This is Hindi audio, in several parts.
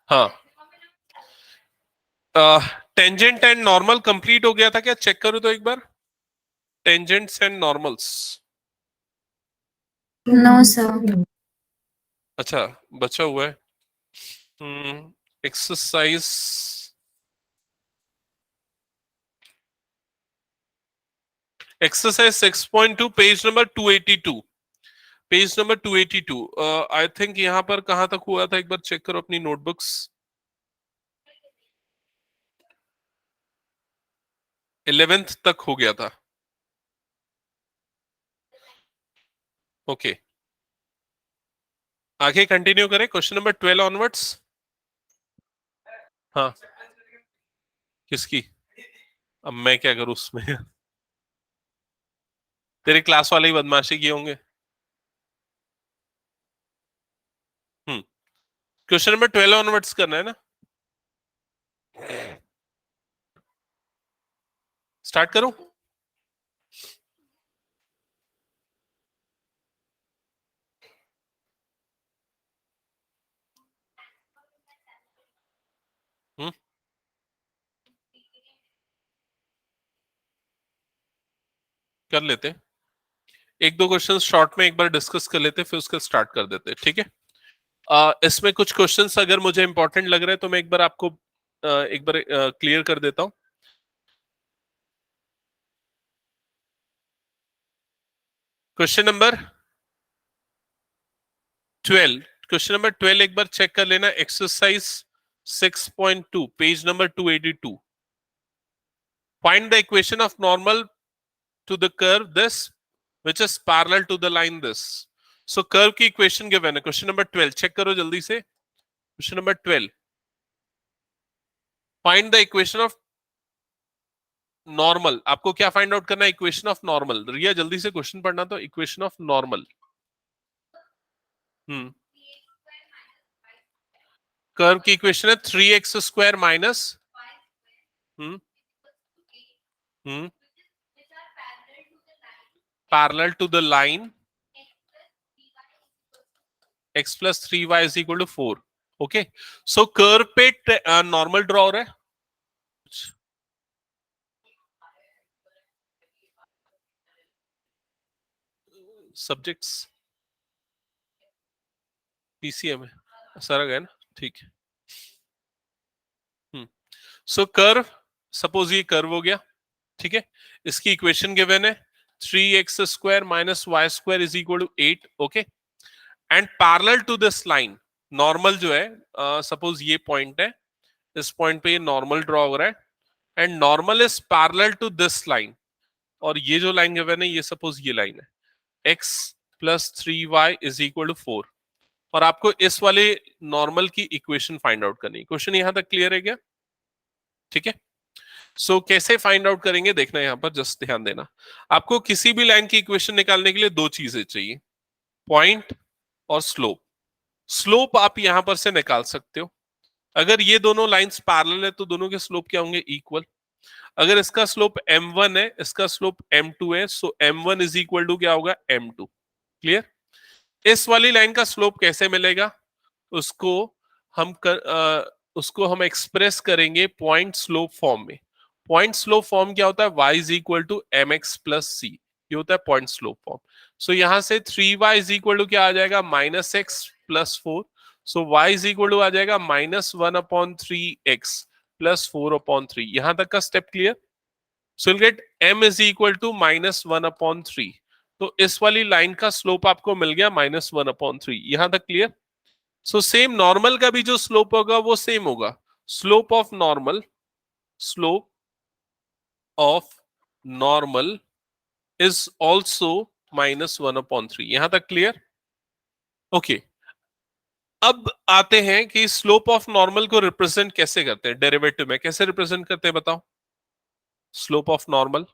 हाँ, टेंजेंट एंड नॉर्मल कंप्लीट हो गया था क्या? चेक करो तो एक बार, tangents and normals. No sir. अच्छा, बचा हुआ है। Exercise exercise 6.2 page number 282, page number 282। I think यहां पर कहां तक हुआ था, एक बार चेक करो अपनी नोटबुक्स। 11th तक हो गया था। ओके, आगे कंटिन्यू करें, क्वेश्चन नंबर 12 ऑनवर्ड्स। हाँ, किसकी? अब मैं क्या करूं उसमें? तेरे क्लास वाले ही बदमाशी किए होंगे। क्वेश्चन नंबर 12 ऑनवर्ड्स करना है ना? स्टार्ट करूं? हम्म कर लेते, एक दो क्वेश्चन शॉर्ट में एक बार डिस्कस कर लेते, फिर उसका स्टार्ट कर देते, ठीक है? इसमें कुछ क्वेश्चंस अगर मुझे इंपॉर्टेंट लग रहे हैं तो मैं एक बार आपको एक बार क्लियर कर देता हूं। क्वेश्चन नंबर 12, क्वेश्चन नंबर 12 एक बार चेक कर लेना, exercise 6.2 page number 282। Find the equation of normal to the curve this which is parallel to the line this. So curve की इक्वेशन गिवन है, क्वेश्चन नंबर 12 चेक करो जल्दी से। Question number 12, find the equation of normal. आपको क्या फाइंड आउट करना है? Equation of normal. रिया जल्दी से क्वेश्चन पढ़ना, तो इक्वेशन ऑफ नॉर्मल। कर्व की इक्वेशन है 3x² minus parallel to the line x plus 3y is equal to 4। Okay, so curve पे नॉर्मल ड्रॉ हो रहा है। सब्जेक्ट्स पीसीएम है, सारा गया ना, ठीक है। सो कर्व, सपोज ये कर्व हो गया, ठीक है? इसकी इक्वेशन गिवन है 3x² minus y square is equal to 8। Okay, and parallel to this line, normal जो है, सपोज ये पॉइंट है, इस पॉइंट पे ये नॉर्मल ड्रॉ हो रहा है, and normal is parallel to this line, और ये जो लाइन गिवन है ये सपोज ये लाइन है, x plus 3y is equal to 4, और आपको इस वाले नॉर्मल की इक्वेशन फाइंड आउट करनी है। क्वेश्चन यहां तक क्लियर है क्या? ठीक है, सो कैसे फाइंड आउट करेंगे देखना, यहां पर जस्ट ध्यान देना। आपको किसी भी लाइन की इक्वेशन निकालने के लिए दो चीजें चाहिए, पॉइंट और स्लोप। स्लोप आप यहां पर से निकाल सकते हो, अगर ये दोनों लाइंस पैरेलल है तो दोनों के स्लोप क्या होंगे? इक्वल। अगर इसका स्लोप m1 है, इसका स्लोप m2 है, so m1 is equal to क्या होगा? m2। क्लियर? इस वाली लाइन का स्लोप कैसे मिलेगा? उसको उसको हम एक्सप्रेस करेंगे पॉइंट स्लोप फॉर्म में। पॉइंट स्लोप फॉर्म क्या होता है? y is equal to M X plus C, ये होता है पॉइंट स्लोप फॉर्म। सो यहां से 3y इज इक्वल टू क्या आ जाएगा? Minus x plus 4। So y is equal to आ जाएगा -1/3x प्लस 4/3। यहां तक का step clear? So will get m is equal to -1/3। तो इस वाली लाइन का स्लोप आपको मिल गया -1/3। यहां तक क्लियर? सो सेम नॉर्मल का भी जो स्लोप होगा वो सेम होगा, slope of normal, slope of normal is also -1/3। यहां तक क्लियर? ओके, अब आते हैं कि स्लोप ऑफ नॉर्मल को रिप्रेजेंट कैसे करते हैं, डेरिवेटिव में कैसे रिप्रेजेंट करते हैं बताओ? Slope of normal,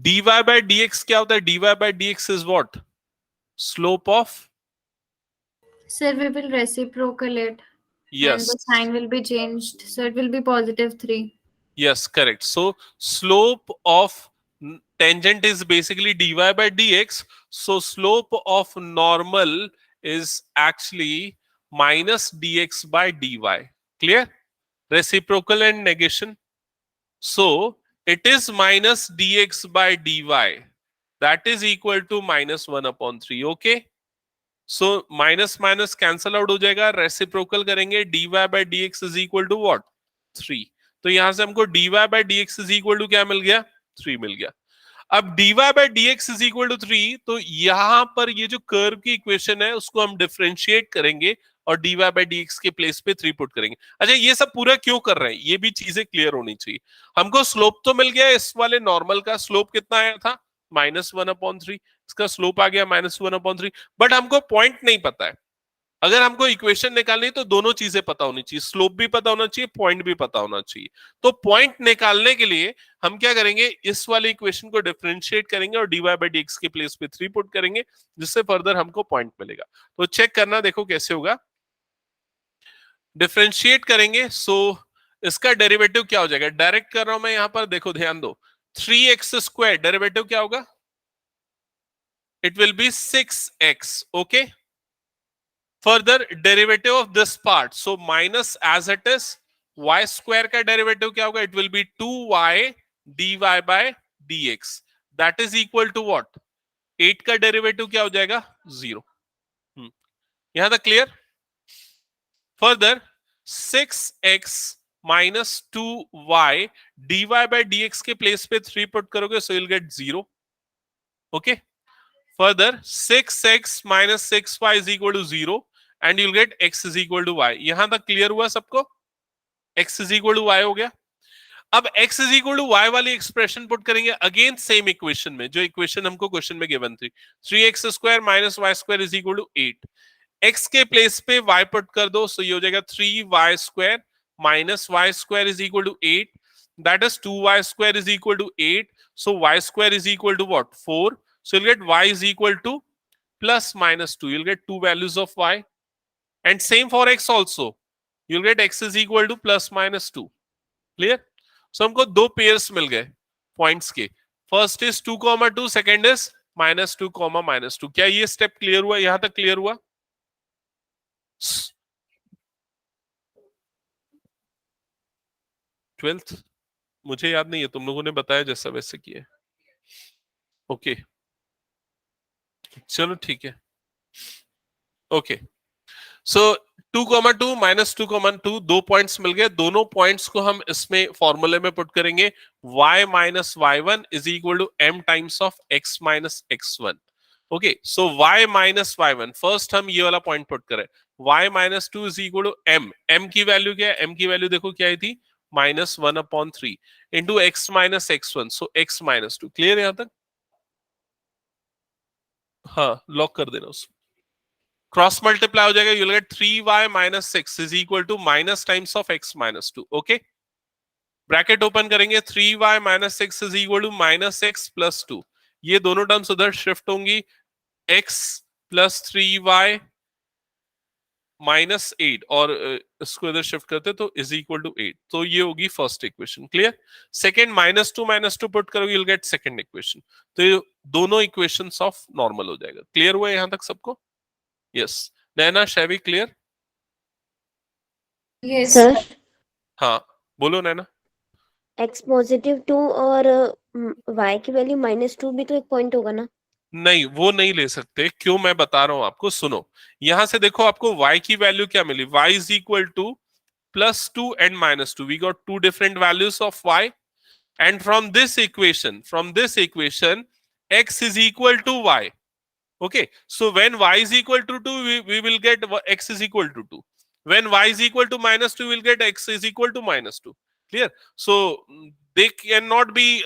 dy by dx क्या होता है? dy by dx is what? Slope of, Sir, we will reciprocal it and yes the sign will be changed. So it will be +3. yes, correct. So slope of tangent is basically dy by dx. So slope of normal is actually minus dx by dy. Clear? Reciprocal and negation. So it is minus dx by dy. That is equal to minus 1/3. Okay? So minus minus cancel out हो जाएगा, रेसिप्रोकल करेंगे, dy by dx is equal to what? 3. तो यहां से हमको dy by dx is equal to क्या मिल गया? 3 मिल गया. अब dy by dx is equal to 3, तो यहां पर ये जो कर्व की इक्वेशन है उसको हम डिफरेंशिएट करेंगे और dy by dx के प्लेस पे 3 पुट करेंगे. अच्छा, ये सब पूरा क्यों कर रहे हैं? ये भी चीजें क्लियर होनी चाहिए. हमको स्लोप तो मिल गया इस वाले नॉर्मल का. स्लोप कितना आया था? -1/3. इसका स्लोप आ गया -1/3. बट हमको पॉइंट नहीं पता है. अगर हमको इक्वेशन निकालनी है तो दोनों चीजें पता होनी चाहिए. स्लोप भी पता होना चाहिए, पॉइंट भी पता होना चाहिए. तो पॉइंट निकालने के लिए हम क्या करेंगे? इस वाले इक्वेशन को डिफरेंशिएट करेंगे और dy by dx के प्लेस पे 3 पुट करेंगे, जिससे फर्दर हमको पॉइंट मिलेगा. तो चेक करना, देखो कैसे होगा. डिफरेंशिएट करेंगे, सो इसका डेरिवेटिव क्या हो जाएगा? डायरेक्ट कर रहा हूं मैं यहां पर, देखो ध्यान दो. 3x² डेरिवेटिव क्या होगा? It will be 6x. Okay. Further derivative of this part, so minus as it is, y square का derivative क्या होगा? It will be 2y dy by dx. That is equal to what? 8 का derivative क्या हो जाएगा? 0. यहां तक clear? Further 6x minus 2y dy by dx के place पे 3 put करोगे, so you'll get 0. Okay. Further 6x minus 6y is equal to 0 and you'll get x is equal to y. यहां तक क्लियर हुआ सबको? x is equal to y हो गया. अब x is equal to y वाली एक्सप्रेशन पुट करेंगे अगेन सेम इक्वेशन में, जो इक्वेशन हमको क्वेश्चन में गिवन थी. 3x² minus y² is equal to 8. x के प्लेस पे y पुट कर दो, सो ये हो जाएगा 3y² minus y² is equal to 8. That is 2y² is equal to 8. So y² is equal to what? 4. So you'll get y is equal to plus minus 2. You'll get two values of y. And same for x also. You'll get x is equal to plus minus 2. Clear? So हमको दो पेयर्स मिल गए पॉइंट्स के. First is 2,2, second is -2, -2. क्या ये स्टेप क्लियर हुआ? यहां तक क्लियर हुआ? ट्वेल्थ मुझे याद नहीं है, तुम लोगों ने बताया जैसा वैसे किया. ओके, चलो ठीक है. ओके, सो 2,2 -2,2 दो पॉइंट्स मिल गए. दोनों पॉइंट्स को हम इसमें फॉर्मूले में पुट करेंगे. y minus y1 is equal to m times of x minus x1. Okay, so y minus y1, first हम ये वाला पॉइंट पुट करें. y minus 2 is equal to m. m की वैल्यू क्या है? m की वैल्यू देखो क्या आई थी? -1/3 into x minus x1. सो x minus 2. क्लियर यहां तक? हाँ, लॉक कर देना उसको. क्रॉस मल्टीप्लाई हो जाएगा. You will gate 3y minus 6 is equal to minus times of x minus 2. Okay, bracket open करेंगे. 3y minus 6 is equal to minus x plus 2. ये दोनों टर्म्स उधर शिफ्ट होंगी. x plus 3y minus 8 और इसको इधर शिफ्ट करते तो is equal to 8. तो ये होगी first equation. Clear? Second -2 put करोगे, you'll get सेकेंड इक्वेशन. तो ये दोनों इक्वेशंस ऑफ नॉर्मल हो जाएगा. क्लियर हुआ यहां तक सबको? यस. नैना, शैवी, क्लियर? Yes. सर, हाँ, बोलो नैना. x +2 और y की वैल्यू -2 भी तो एक पॉइंट होगा ना? नहीं, वो नहीं ले सकते. क्यों? मैं बता रहा हूं आपको, सुनो. यहां से देखो आपको y की वैल्यू क्या मिली? y is equal to +2 and -2. We got two different values of y, and from this equation x is equal to y. Okay, so when y is equal to 2, we will get x is equal to 2. When y is equal to -2, we'll get x is equal to -2. Clear? So they cannot be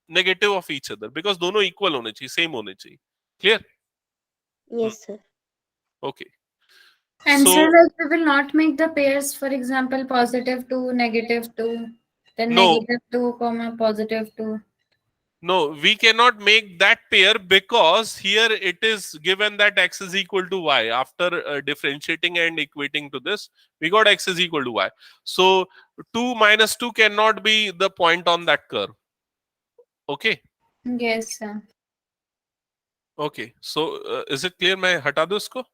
negative of each other because दोनों equal होने चाहिए, same होने चाहिए. Clear? Yes sir. Okay. And So so like we will not make the pairs, for example, +2, -2, then No. -2, +2. no, we cannot make that pair because here it is given that x is equal to y. After differentiating and equating to this, we got x is equal to y. So 2 minus 2 cannot be the point on that curve. Okay. Yes, sir. Okay. So is it clear? मैं हटा दूं इसको?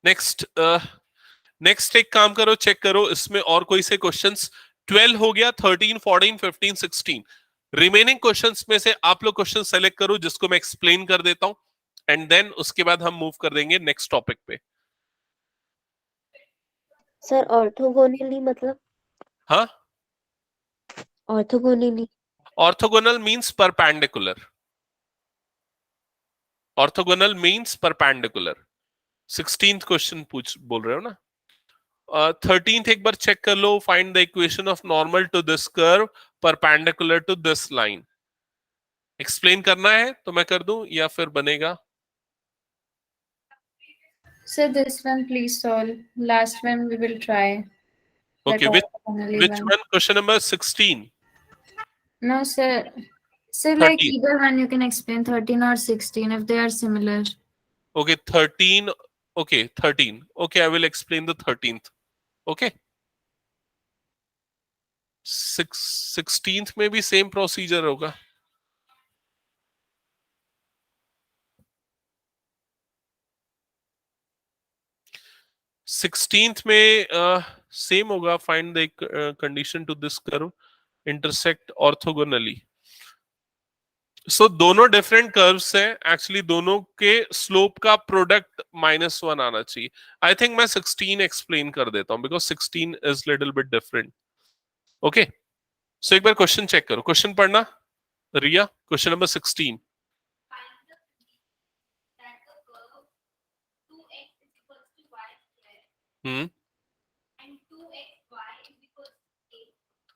नेक्स्ट नेक्स्ट एक काम करो, चेक करो इसमें और कोई से क्वेश्चंस। 12 हो गया, 13, 14, 15, 16 रिमेनिंग क्वेश्चंस में से आप लोग क्वेश्चन सेलेक्ट करो जिसको मैं एक्सप्लेन कर देता हूं, एंड देन उसके बाद हम मूव कर देंगे नेक्स्ट टॉपिक पे। सर ऑर्थोगोनली मतलब? हाँ, orthogonally orthogonal means perpendicular. Orthogonal means perpendicular. 16th question पूछ बोल रहे हो ना। 13th एक बार चेक कर लो, find the equation of normal to this curve perpendicular to this line. Explain करना है तो मैं कर दूं या फिर बनेगा? So this one please solve. Last one we will try. Okay, That which orthogonally one. question number 16? No, sir. So like 13. either one you can explain 13 or 16 if they are similar. Okay, 13. Okay, 13. Okay, I will explain the 13th. Okay. 16th में भी सेम प्रोसीजर होगा। सिक्सटींथ में सेम होगा, find the condition to this curve intersect orthogonally. So दोनों डिफरेंट कर्व्स हैं, एक्चुअली दोनों के स्लोप का प्रोडक्ट -1 आना चाहिए। आई थिंक मैं 16 एक्सप्लेन कर देता हूं because 16 is little bit different. Okay, so एक बार क्वेश्चन चेक करो, क्वेश्चन पढ़ना Riya. Question number 16। Hmm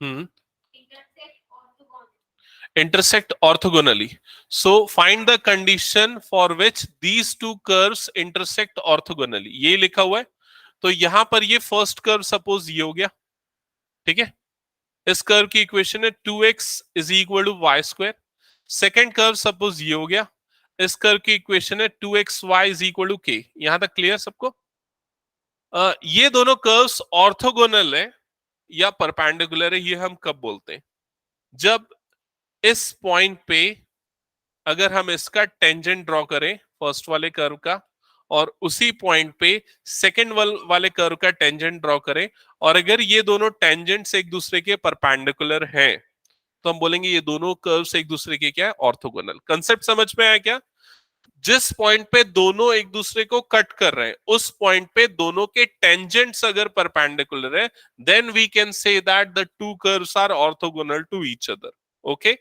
hmm intersect orthogonally. So find the condition for which these two curves intersect orthogonally. ये लिखा हुआ है, तो यहां पर ये फर्स्ट कर्व सपोज ये हो गया, ठीक है। इस कर्व की इक्वेशन है 2x is equal to y square. Second curve suppose ये हो गया, इस कर्व की इक्वेशन है 2xy is equal to k। यहां तक क्लियर सबको? ये दोनों कर्व्स ऑर्थोगोनल है या परपेंडिकुलर है, ये हम कब बोलते हैं? जब इस पॉइंट पे अगर हम इसका टेंजेंट ड्रॉ करें फर्स्ट वाले कर्व का, और उसी पॉइंट पे सेकंड वाले कर्व का टेंजेंट ड्रॉ करें, और अगर ये दोनों टेंजेंट्स एक दूसरे के परपेंडिकुलर हैं, तो हम बोलेंगे ये दोनों कर्व्स एक दूसरे के क्या है, ऑर्थोगोनल। कंसेप्ट समझ में आया क्या? जिस पॉइंट पे दोनों एक दूसरे को कट कर रहे हैं, उस पॉइंट पे दोनों के टेंजेंट्स अगर परपेंडिकुलर है, then we can say that the two curves are orthogonal to each other. Okay,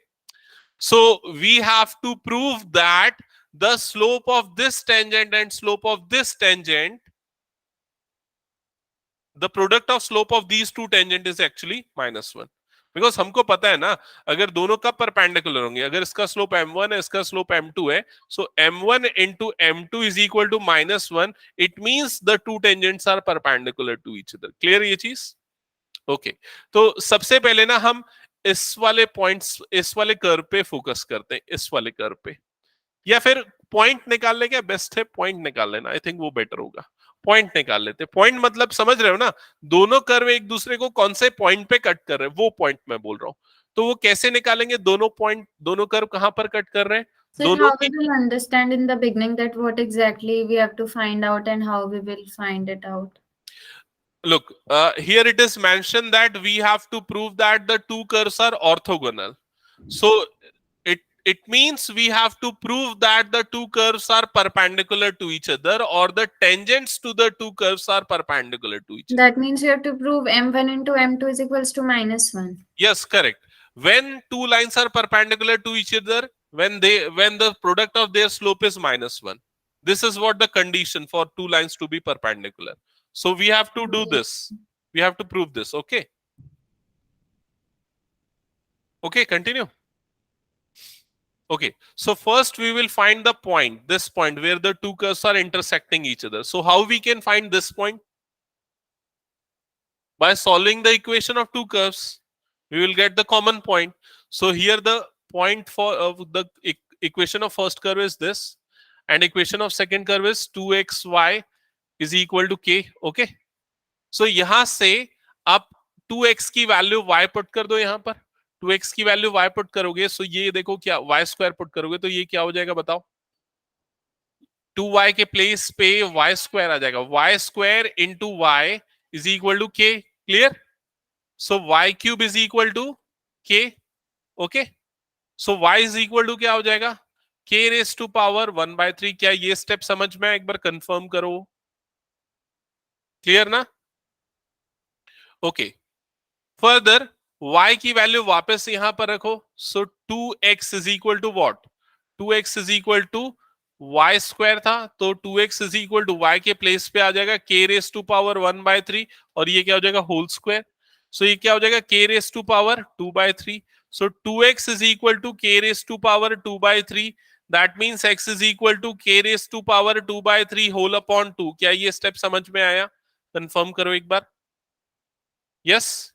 so we have to prove that the slope of this tangent and slope of this tangent, the product of slope of these two tangent is actually -1। Because हमको पता है ना, अगर दोनों कब परपेंडिकुलर होंगे, अगर इसका स्लोप m1 है, इसका स्लोप m2 है, so m1 into m2 is equal to -1, it means the two tangents are perpendicular to each other. Clear ये चीज? ओके, तो सबसे पहले ना हम इस वाले पॉइंट्स, इस वाले कर्व पे फोकस करते हैं, इस वाले कर्व पे, या फिर पॉइंट निकालने का बेस्ट है, पॉइंट निकाल लेना, आई थिंक वो बेटर होगा। पॉइंट निकाल लेते, पॉइंट मतलब समझ रहे हो ना, दोनों कर्व एक दूसरे को कौन से पॉइंट पे कट कर रहे हैं, वो पॉइंट मैं बोल रहा हूं। तो वो कैसे निकालेंगे? दोनों पॉइंट, दोनों कर्व कहां पर कट कर रहे हैं? So दोनों how की we will understand in the beginning that what exactly we have to find out and how we will find it out? look, here it is mentioned that we have to prove that the two curves are orthogonal. So it means we have to prove that the two curves are perpendicular to each other, or the tangents to the two curves are perpendicular to each other. That means you have to prove m1 into m2 is equals to -1. Yes, correct. When two lines are perpendicular to each other, when the product of their slope is -1, this is what the condition for two lines to be perpendicular. So we have to do this, we have to prove this. Okay, okay, continue. Okay, so first we will find the point, this point where the two curves are intersecting each other. So how we can find this point? By solving the equation of two curves, we will get the common point. So here the point for the equation of first curve is this, and equation of second curve is 2xy is equal to k. Okay, so यहां से आप 2x की वैल्यू y पुट कर दो, यहां पर 2x की वैल्यू y पुट करोगे, सो ये देखो क्या y स्क्वायर पुट करोगे तो ये क्या हो जाएगा बताओ? 2y के प्लेस पे y स्क्वायर आ जाएगा, y square into y is equal to k, clear? So y cube is equal to k, okay? So y is equal to क्या हो जाएगा, k रेस टू पावर 1/3। क्या ये स्टेप समझ में, एक बार कंफर्म करो, क्लियर ना? ओके, फर्दर y की वैल्यू वापस यहां पर रखो, so 2x is equal to what, 2x is equal to y square था, तो 2x is equal to y के प्लेस पे आ जाएगा k रेस टू पावर 1/3, और ये क्या हो जाएगा, होल स्क्वायर। सो ये क्या हो जाएगा, k raise to power 2/3। So 2x is equal to k raise to power 2/3, that means x is equal to k raise to power 2/3 whole upon 2। क्या ये स्टेप समझ में आया? कंफर्म करो एक बार, यस।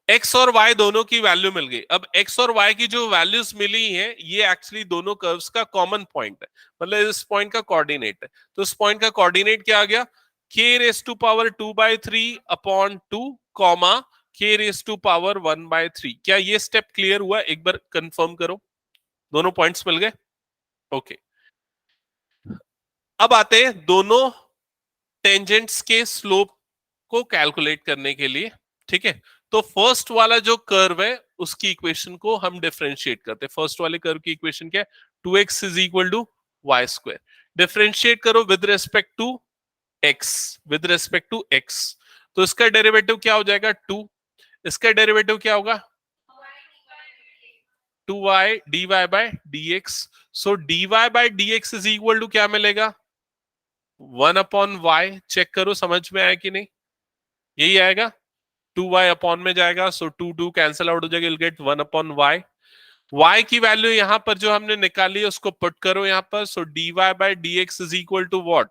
x और y दोनों की वैल्यू मिल गई। अब x और y की जो वैल्यूज मिली हैं, ये एक्चुअली दोनों कर्व्स का कॉमन पॉइंट है, मतलब इस पॉइंट का कोऑर्डिनेट है। तो इस पॉइंट का कोऑर्डिनेट क्या आ गया, k raise to power 2/3 upon 2 comma k raise to power 1/3। क्या ये स्टेप क्लियर हुआ? एक बार कंफर्म करो, दोनों पॉइंट्स मिल गए, ओके। अब आते हैं दोनों टेंजेंट्स के स्लोप को कैलकुलेट करने के लिए, ठीक है? तो फर्स्ट वाला जो कर्व है उसकी इक्वेशन को हम डिफरेंशिएट करते हैं। फर्स्ट वाले कर्व की इक्वेशन क्या है, 2x is equal to y square. Differentiate करो with respect to x, with respect to x। तो इसका डेरिवेटिव क्या हो जाएगा, 2। इसका डेरिवेटिव क्या होगा, 2y dy by dx। So dy by dx is equal to क्या मिलेगा, 1 अपॉन y। चेक करो समझ में आया कि नहीं, यही आएगा, 2y अपॉन में जाएगा, सो 2 कैंसिल आउट हो जाएगा, will get 1 upon y। y की वैल्यू यहां पर जो हमने निकाली है उसको पुट करो यहां पर, so dy by dx is equal to what,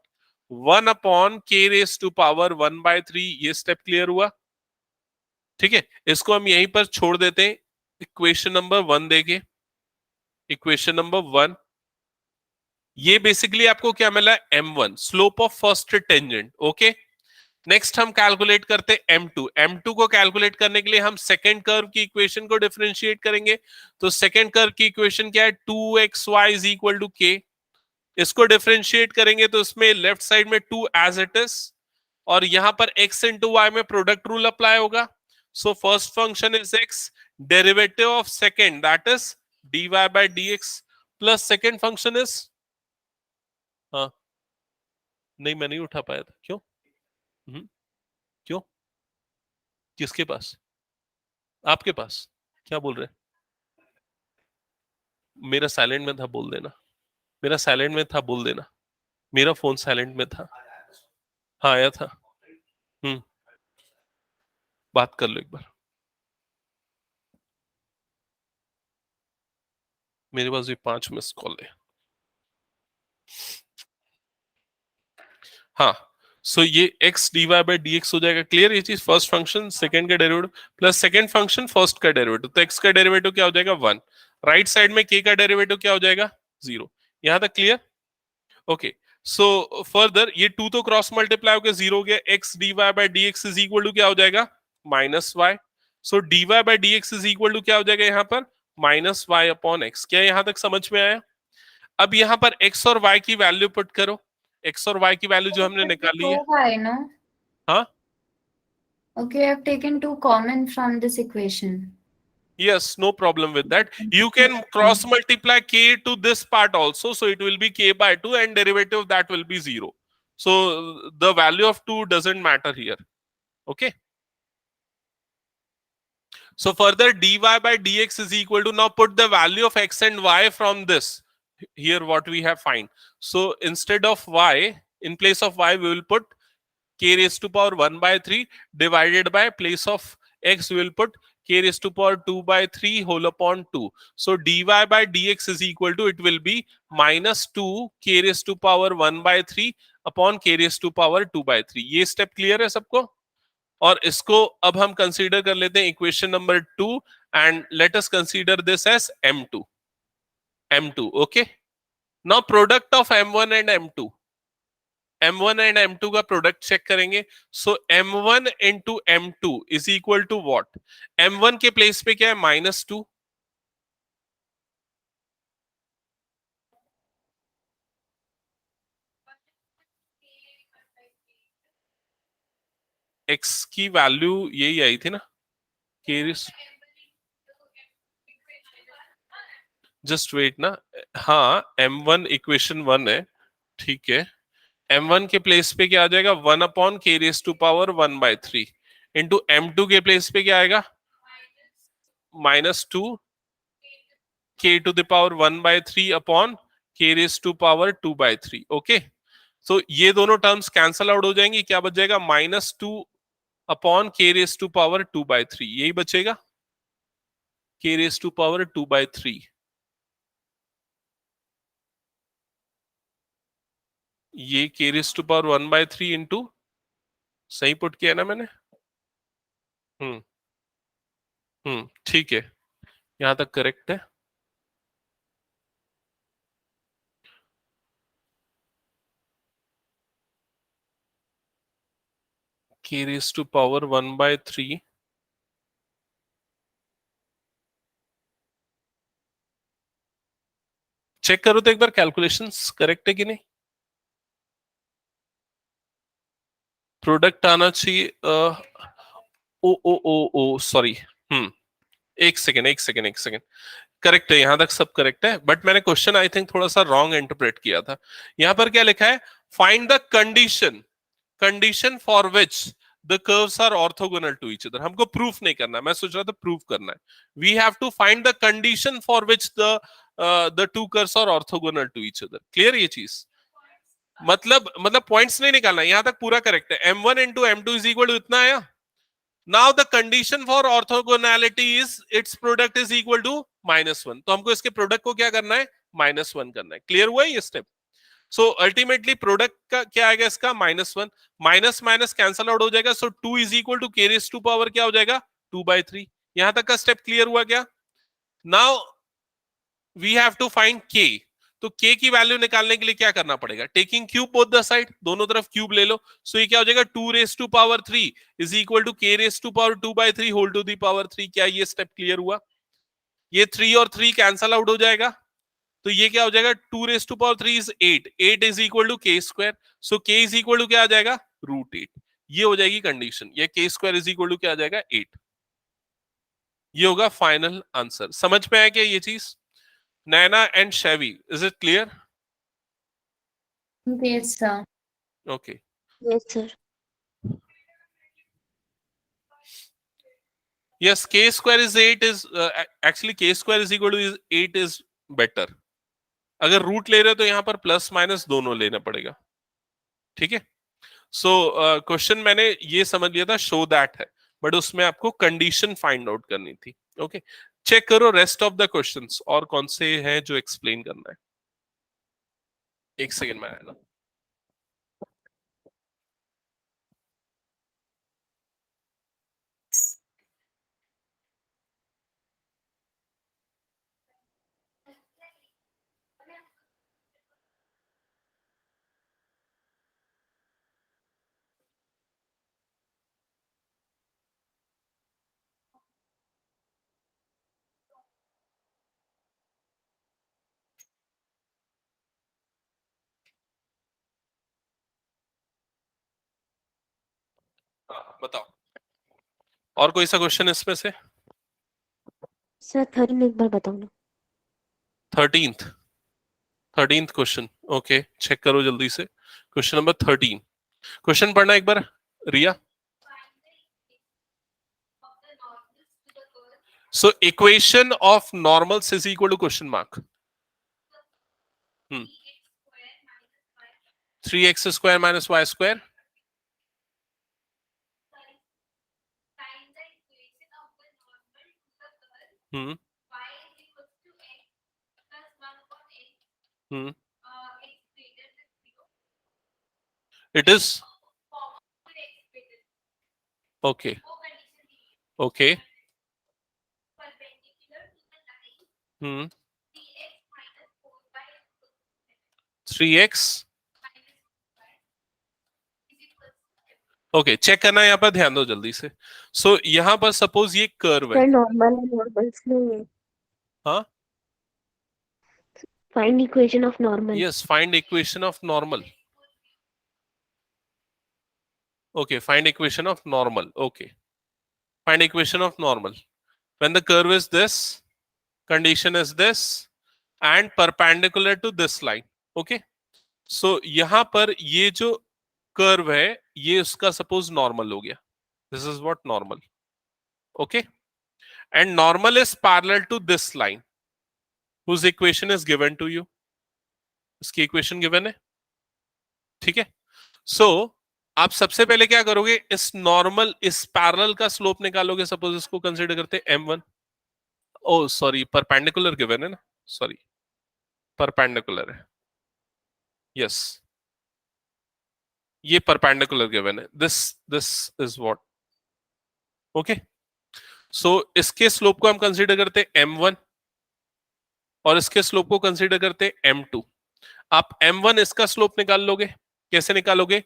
1 upon k raise to power 1/3। ये स्टेप क्लियर हुआ, ठीक है? इसको हम यहीं पर छोड़ देते हैं, इक्वेशन नंबर 1 देके, इक्वेशन नंबर 1। ये बेसिकली आपको क्या मिला है, m1 slope of first tangent, okay. Next हम कैलकुलेट करते हैं m2। m2 को कैलकुलेट करने के लिए हम सेकेंड कर्व की इक्वेशन को डिफरेंशिएट करेंगे। तो सेकेंड कर्व की इक्वेशन क्या है, 2xy is equal to k। इसको डिफरेंशिएट करेंगे तो इसमें लेफ्ट साइड में 2 एज इट इज, और यहां पर x इंटू वाई में प्रोडक्ट रूल अप्लाई होगा। So first function is x, derivative of second that is dy by dx, plus second function is, हाँ नहीं मैं नहीं उठा पाया था, क्यों? क्यों, किसके पास, आपके पास? क्या बोल रहे हैं? मेरा साइलेंट में था, बोल देना। मेरा साइलेंट में था, बोल देना। मेरा फोन साइलेंट में था। हाँ आया था। बात कर लो एक बार, मेरे पास भी 5 मिस कॉल है। हाँ, सो ये x dy बाय dx हो जाएगा, क्लियर? ये चीज फर्स्ट फंक्शन सेकंड का derivative plus second function first का डेरिवेटिव, तो x का डेरिवेटिव क्या हो जाएगा, 1। राइट साइड में k का डेरिवेटिव क्या हो जाएगा, 0। यहां तक क्लियर? ओके, सो फर्दर ये 2 तो क्रॉस मल्टीप्लाई होकर 0 हो गया, x dy by dx is equal to क्या हो जाएगा, minus y। So dy by dx is equal to क्या हो जाएगा यहाँ पर, माइनस y अपॉन x। क्या यहां तक समझ में आया? अब यहाँ पर x और y की वैल्यू पुट करो, x और y की वैल्यू जो हमने निकाली है, I know. हाँ Okay, I've taken 2 common from this equation. yes, no problem with that. You can cross multiply k to this part also, so it will be k by 2 and derivative of that will be 0. So the value of 2 doesn't matter here, okay? So further dy by dx is equal to, now put the value of x and y from this here, what we have find. So instead of y, in place of y we will put k raised to power 1/3 divided by, place of x we will put k raised to power 2/3 whole upon 2. So dy by dx is equal to, it will be minus 2 k raised to power 1/3 upon k raised to power 2/3. ये स्टेप क्लियर है सबको? और इसको अब हम कंसीडर कर लेते हैं equation number 2 and let us consider this as m2, okay. Now product of m1 and m2, m1 and m2 का प्रोडक्ट चेक करेंगे। So m1 into m2 is equal to what, m1 के प्लेस पे क्या है, -2, x की वैल्यू यही आई थी ना, जस्ट वेट ना, हाँ m1 इक्वेशन 1 है, ठीक है। m1 के प्लेस पे क्या आ जाएगा, 1 upon k raise to power 1/3 into m2 के प्लेस पे क्या आएगा, -2 k to the power 1/3 upon k raise to power 2/3। Okay, तो ये दोनों टर्म्स कैंसल आउट हो जाएंगी, क्या बच जाएगा, -2 upon k raise to power 2/3, यही बचेगा, k रेस टू पावर 2/3। ये k raise to power 1/3 into, सही पुट किया ना मैंने, ठीक है, यहां तक करेक्ट है। k raise to power 1/3, check करो तो एक बार कैलकुलेशंस करेक्ट है कि नहीं। प्रोडक्ट आना चाहिए, ओ ओ ओ ओ सॉरी, एक सेकेंड, करेक्ट है, यहां तक सब करेक्ट है, बट मैंने क्वेश्चन आई थिंक थोड़ा सा रॉन्ग इंटरप्रेट किया था। यहां पर क्या लिखा है, find the condition for which the curves are orthogonal to each other. हमको प्रूफ नहीं करना है, मैं सोच रहा था प्रूफ करना है। We have to find the condition for which the two curves are orthogonal to each other. Clear ये चीज, मतलब पॉइंट्स नहीं निकालना, यहां तक पूरा करेक्ट है। m1 into m2 is equal to इतना आया। Now the condition for orthogonality is its product is equal to -1, तो हमको इसके प्रोडक्ट को क्या करना है, -1 करना है। क्लियर हुआ है ये स्टेप। सो अल्टीमेटली प्रोडक्ट का क्या आएगा, इसका -1, माइनस माइनस कैंसल आउट हो जाएगा, so 2 is equal to k raise to power क्या हो जाएगा, 2/3। यहां तक का स्टेप क्लियर हुआ क्या। Now we have to find k, तो k की वैल्यू निकालने के लिए क्या करना पड़ेगा, taking cube both the side, दोनों तरफ क्यूब ले लो। सो ये क्या हो जाएगा, 2 raise to power 3 is equal to k raise to power 2/3 whole to the power 3। क्या ये स्टेप क्लियर हुआ। ये 3 और 3 कैंसल आउट हो जाएगा, तो ये क्या हो जाएगा, 2 raise to power 3 is 8 is equal to k square. So k is equal to क्या आ जाएगा, √8। ये हो जाएगी कंडीशन, ये k square is equal to क्या आ जाएगा, 8। ये होगा फाइनल आंसर। समझ में आया क्या ये चीज। Naina and Shavi, is it clear. Yes, sir. Okay, Yes, sir. yes, k square is 8 is actually k square is equal to 8 is better। अगर रूट ले रहे हो तो यहां पर प्लस माइनस दोनों लेना पड़ेगा, ठीक है। सो क्वेश्चन मैंने ये समझ लिया था शो दैट है, बट उसमें आपको कंडीशन फाइंड आउट करनी थी। ओके, चेक करो रेस्ट ऑफ द क्वेश्चंस और कौन से हैं जो एक्सप्लेन करना है। एक सेकेंड में आया। हाँ, बताओ और कोई सा क्वेश्चन इसमें से। सर 13 एक बार बताओ ना। 13th क्वेश्चन, ओके चेक करो जल्दी से। क्वेश्चन नंबर 13, क्वेश्चन पढ़ना एक बार Riya. So equation of normals is equal to question mark 3x square minus y square. Hmm hmm it is okay okay 3x okay check करना है, यहाँ पर ध्यान दो जल्दी से। सो यहाँ पर सपोज ये कर्व है, सर नॉर्मल है, नॉर्मल्स नहीं है। हाँ find equation of normal. Yes, find equation of normal. Okay, find equation of normal. Okay, find equation of normal. When the curve is this, condition is this, and perpendicular to this line. Okay, so यहाँ पर ये जो कर्व है ये उसका सपोज नॉर्मल हो गया. This is what normal. Okay, and normal is parallel to this line, whose equation is given to you. इसकी इक्वेशन गिवन है. ठीक है. सो आप सबसे पहले क्या करोगे, इस नॉर्मल इस पैरेलल का स्लोप निकालोगे. सपोज इसको कंसीडर करते हैं m1. ओ सॉरी, परपेंडिकुलर गिवन है ना, सॉरी परपेंडिकुलर है. यस, ये परपेंडिकुलर गिवन है. This is what. ओके, सो इसके स्लोप को हम कंसीडर करते हैं m1 और इसके स्लोप को कंसीडर करते हैं m2. आप m1 इसका स्लोप निकाल लोगे. कैसे निकालोगे?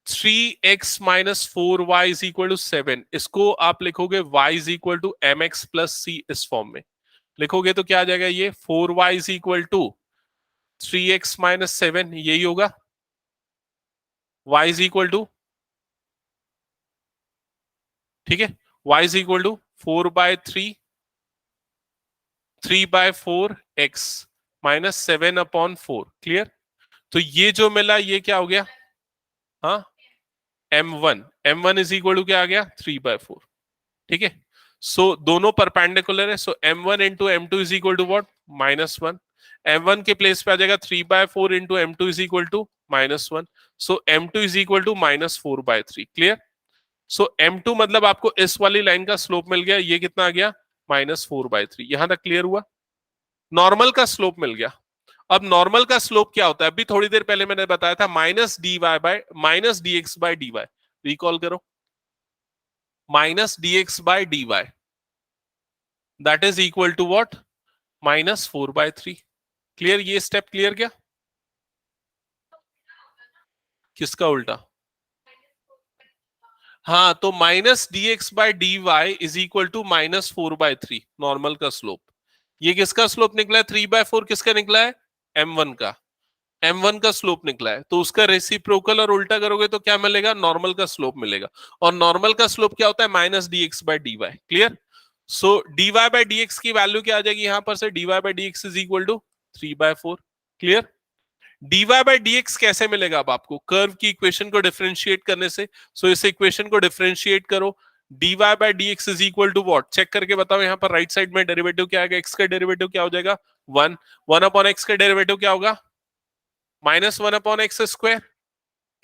3x minus 4y is equal to 7. इसको आप लिखोगे y is equal to mx plus c. इस फॉर्म में लिखोगे तो क्या आ जाएगा? ये 4y is equal to 3x minus 7. यही होगा. y इज इक्वल टू, ठीक है, y is equal to 4/3 3/4 x minus 7 upon 4. Clear? तो ये जो मिला ये क्या हो गया? हाँ, m1 इज इक्वल टू क्या आ गया? 3/4. ठीक है. सो दोनों परपेंडिकुलर है. So m1 into m2 is equal to what? -1. m1 के प्लेस पे आ जाएगा 3/4 into m2 is equal to -1. So m2 is equal to -4/3. Clear? So m2 मतलब आपको इस वाली लाइन का स्लोप मिल गया. ये कितना आ गया? -4/3. यहां तक क्लियर हुआ? नॉर्मल का स्लोप मिल गया. अब नॉर्मल का स्लोप क्या होता है? अभी थोड़ी देर पहले मैंने बताया था -dx/dy. रिकॉल करो. -dx/dy that is equal to what? -4/3. Clear? ये स्टेप क्लियर क्या? किसका उल्टा? हाँ, तो -dx/dy is equal to -4/3 normal का स्लोप. ये किसका स्लोप निकला है? 3/4 किसका निकला है? m1 का. m1 का स्लोप निकला है. तो उसका रेसिप्रोकल और उल्टा करोगे तो क्या मिलेगा? नॉर्मल का स्लोप मिलेगा. और नॉर्मल का स्लोप क्या होता है? -dx/dy. क्लियर? सो dy/dx की वैल्यू क्या आ जाएगी यहां पर से? dy/dx is equal to 3/4. Clear? dy/dx कैसे मिलेगा अब आपको? कर्व की इक्वेशन को डिफरेंशिएट करने से. सो इस इक्वेशन को डिफरेंशिएट करो. dy/dx is equal to what? Check करके बताओ. यहां पर राइट साइड में डेरिवेटिव क्या आएगा? x का डेरिवेटिव क्या हो जाएगा? 1. 1 अपॉन x का डेरिवेटिव क्या होगा? -1 अपॉन x स्क्वायर.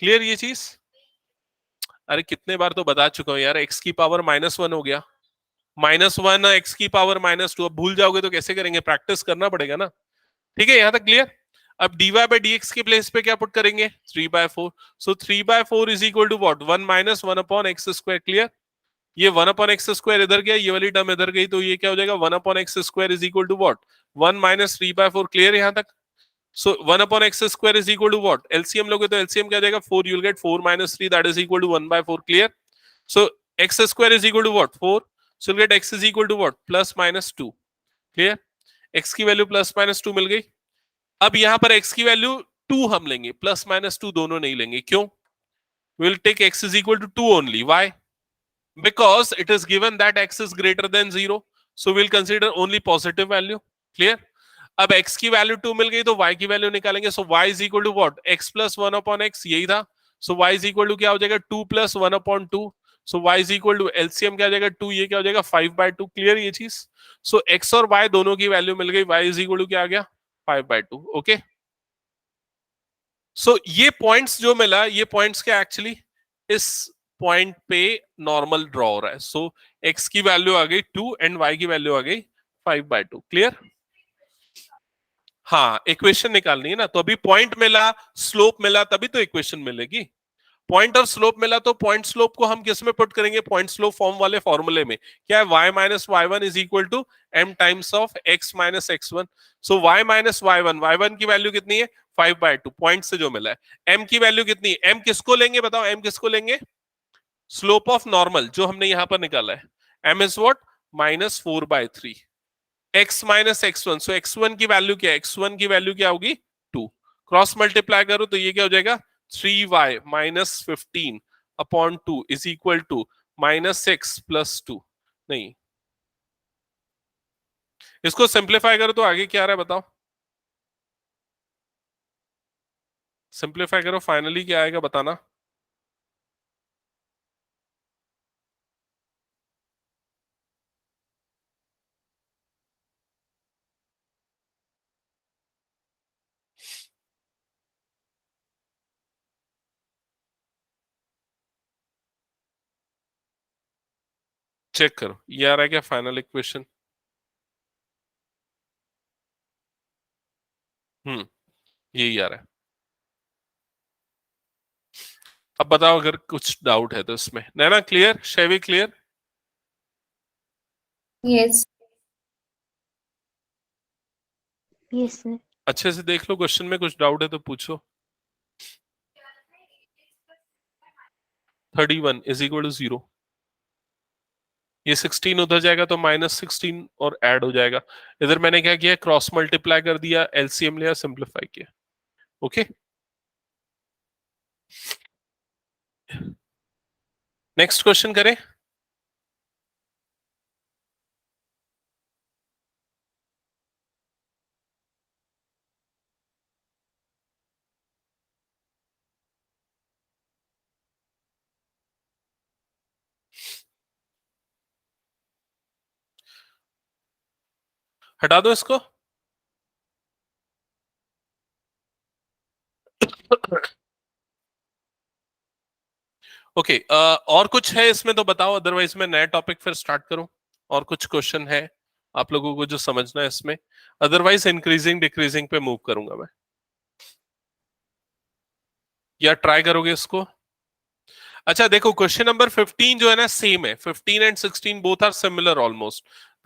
क्लियर ये चीज? अरे कितने बार तो बता चुका हूं यार. x की पावर -1 हो गया. -1 x की पावर -2. अब भूल जाओगे तो कैसे करेंगे? प्रैक्टिस करना पड़ेगा ना. ठीक है, यहां तक क्लियर? अब dy/dx के प्लेस पे क्या पुट करेंगे? 3/4. So 3/4 is equal to what? 1 - 1 upon x square. Clear? ये 1 अपॉन x स्क्वायर इधर गया, ये वाली टर्म इधर गई, तो ये क्या हो जाएगा? 1 upon x square is equal to what? 1 - 3/4. Clear यहां तक? So 1 upon x square is equal to what? LCM लोगे तो एलसीएम क्या आ जाएगा? 4. You will get 4 - 3 that is equal to 1/4. Clear? So x square is equal to what? 4. So you will get x is equal to what? +-2. Clear? x की वैल्यू +-2 मिल गई. अब यहां पर x की वैल्यू 2 हम लेंगे, +-2 दोनों नहीं लेंगे. क्यों? We'll take x is equal to 2 only. Why? Because it is given that x is greater than 0. So we'll consider only positive value. Clear? अब x की वैल्यू 2 मिल गई तो y की वैल्यू निकालेंगे. So y is equal to what? x plus 1 upon x. यही था. So y is equal to क्या हो जाएगा? 2 plus 1 upon 2. So y is equal to LCM क्या हो जाएगा? 2. ये क्या हो जाएगा? 5/2. क्लियर ये चीज? So x और y दोनों की वैल्यू मिल गई. y is equal to क्या आ गया? 5/2. ओके. सो ये पॉइंट्स जो मिला, ये पॉइंट्स क्या एक्चुअली इस पॉइंट पे नॉर्मल ड्रॉ हो रहा है. सो x की वैल्यू आ गई 2 एंड y की वैल्यू आ गई 5/2. क्लियर? हाँ, इक्वेशन निकालनी है ना. तो अभी पॉइंट मिला, स्लोप मिला, तभी तो इक्वेशन मिलेगी. पॉइंट और स्लोप मिला तो पॉइंट स्लोप को हम किस में पुट करेंगे? पॉइंट स्लोप फॉर्म वाले फॉर्मूले में. क्या है? y - y1 is equal to m times of x - x1. So y - y1 की वैल्यू कितनी है? 5/2. पॉइंट से जो मिला है. m की वैल्यू कितनी है? m किसको लेंगे बताओ? m किसको लेंगे? स्लोप ऑफ नॉर्मल जो हमने यहां पर निकाला है. m is what? -4/3. x - x1. So x1 की वैल्यू क्या है? x1 की वैल्यू क्या होगी? 2. क्रॉस मल्टीप्लाई करो तो ये क्या हो जाएगा? 3y - 15 upon 2 is equal to -x plus 2। नहीं, इसको सिंप्लीफाई करो तो आगे क्या आ रहा है बताओ। सिंप्लीफाई करो, फाइनली क्या आएगा बताना। चेक करो, ये आ रहा है क्या फाइनल इक्वेशन? यही आ रहा है। अब बताओ अगर कुछ डाउट है तो इसमें। Naina clear? Shavi clear? Yes. Yes sir. अच्छे से देख लो, क्वेश्चन में कुछ डाउट है तो पूछो। 31 इज इक्वल टू 0। ये 16 उधर जाएगा तो -16 और ऐड हो जाएगा। इधर मैंने क्या किया, क्रॉस मल्टीप्लाई कर दिया, एलसीएम लिया, सिंप्लीफाई किया। ओके, नेक्स्ट क्वेश्चन करें। हटा दो इसको। ओके, और कुछ है इसमें तो बताओ, अदरवाइज मैं नया टॉपिक फिर स्टार्ट करूं। और कुछ क्वेश्चन है आप लोगों को जो समझना है इसमें? अदरवाइज इंक्रीजिंग डिक्रीजिंग पे मूव करूंगा मैं, या ट्राई करोगे इसको? अच्छा देखो, क्वेश्चन नंबर 15 जो है ना सेम है। 15 and 16 both are similar almost.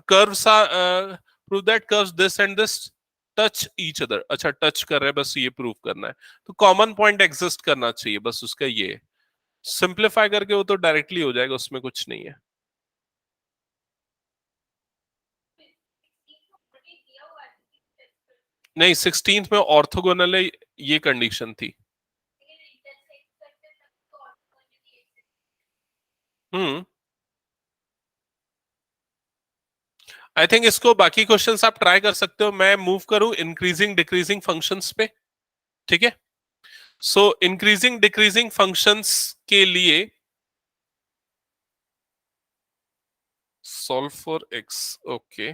Curves are prove that curves this and this touch each other. अच्छा, टच कर रहे हैं, बस ये प्रूव करना है। तो कॉमन पॉइंट एग्जिस्ट करना चाहिए, बस उसका ये है। सिंप्लीफाई करके वो तो डायरेक्टली हो जाएगा, उसमें कुछ नहीं है। नहीं, 16th में ऑर्थोगोनल है, ये कंडीशन थी। आई थिंक इसको बाकी क्वेश्चंस आप ट्राई कर सकते हो। मैं मूव करूं इंक्रीजिंग डिक्रीजिंग फंक्शंस पे, ठीक है? सो इंक्रीजिंग डिक्रीजिंग फंक्शंस के लिए सॉल्व फॉर एक्स। ओके,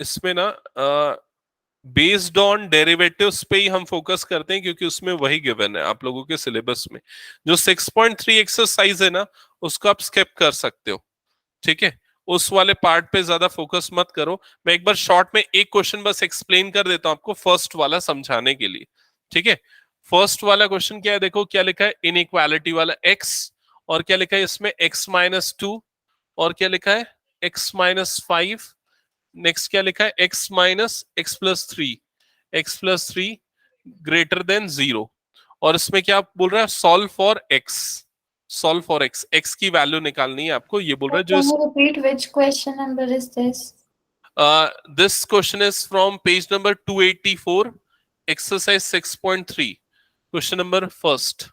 इसमें ना बेस्ड ऑन डेरिवेटिव्स पे ही हम फोकस करते हैं, क्योंकि उसमें वही गिवन है आप लोगों के सिलेबस में। जो 6.3 एक्सरसाइज है ना, उसको आप स्किप कर सकते हो, ठीक है? उस वाले पार्ट पे ज्यादा फोकस मत करो। मैं एक बार शॉर्ट में एक क्वेश्चन बस एक्सप्लेन कर देता हूं आपको, फर्स्ट वाला समझाने के लिए, ठीक है? फर्स्ट वाला क्वेश्चन क्या है, देखो क्या लिखा है, इनइक्वालिटी वाला x, और क्या लिखा है इसमें x-2, और क्या लिखा है x-5। नेक्स्ट क्या लिखा है x-x+3, x+3 ग्रेटर देन 0। और इसमें क्या बोल रहा है, solve for x। Solve for x, x की वैल्यू निकालनी है आपको, ये बोल रहा है। जो Can you repeat which question number is this? this question is from page number 284, exercise 6.3, question number first,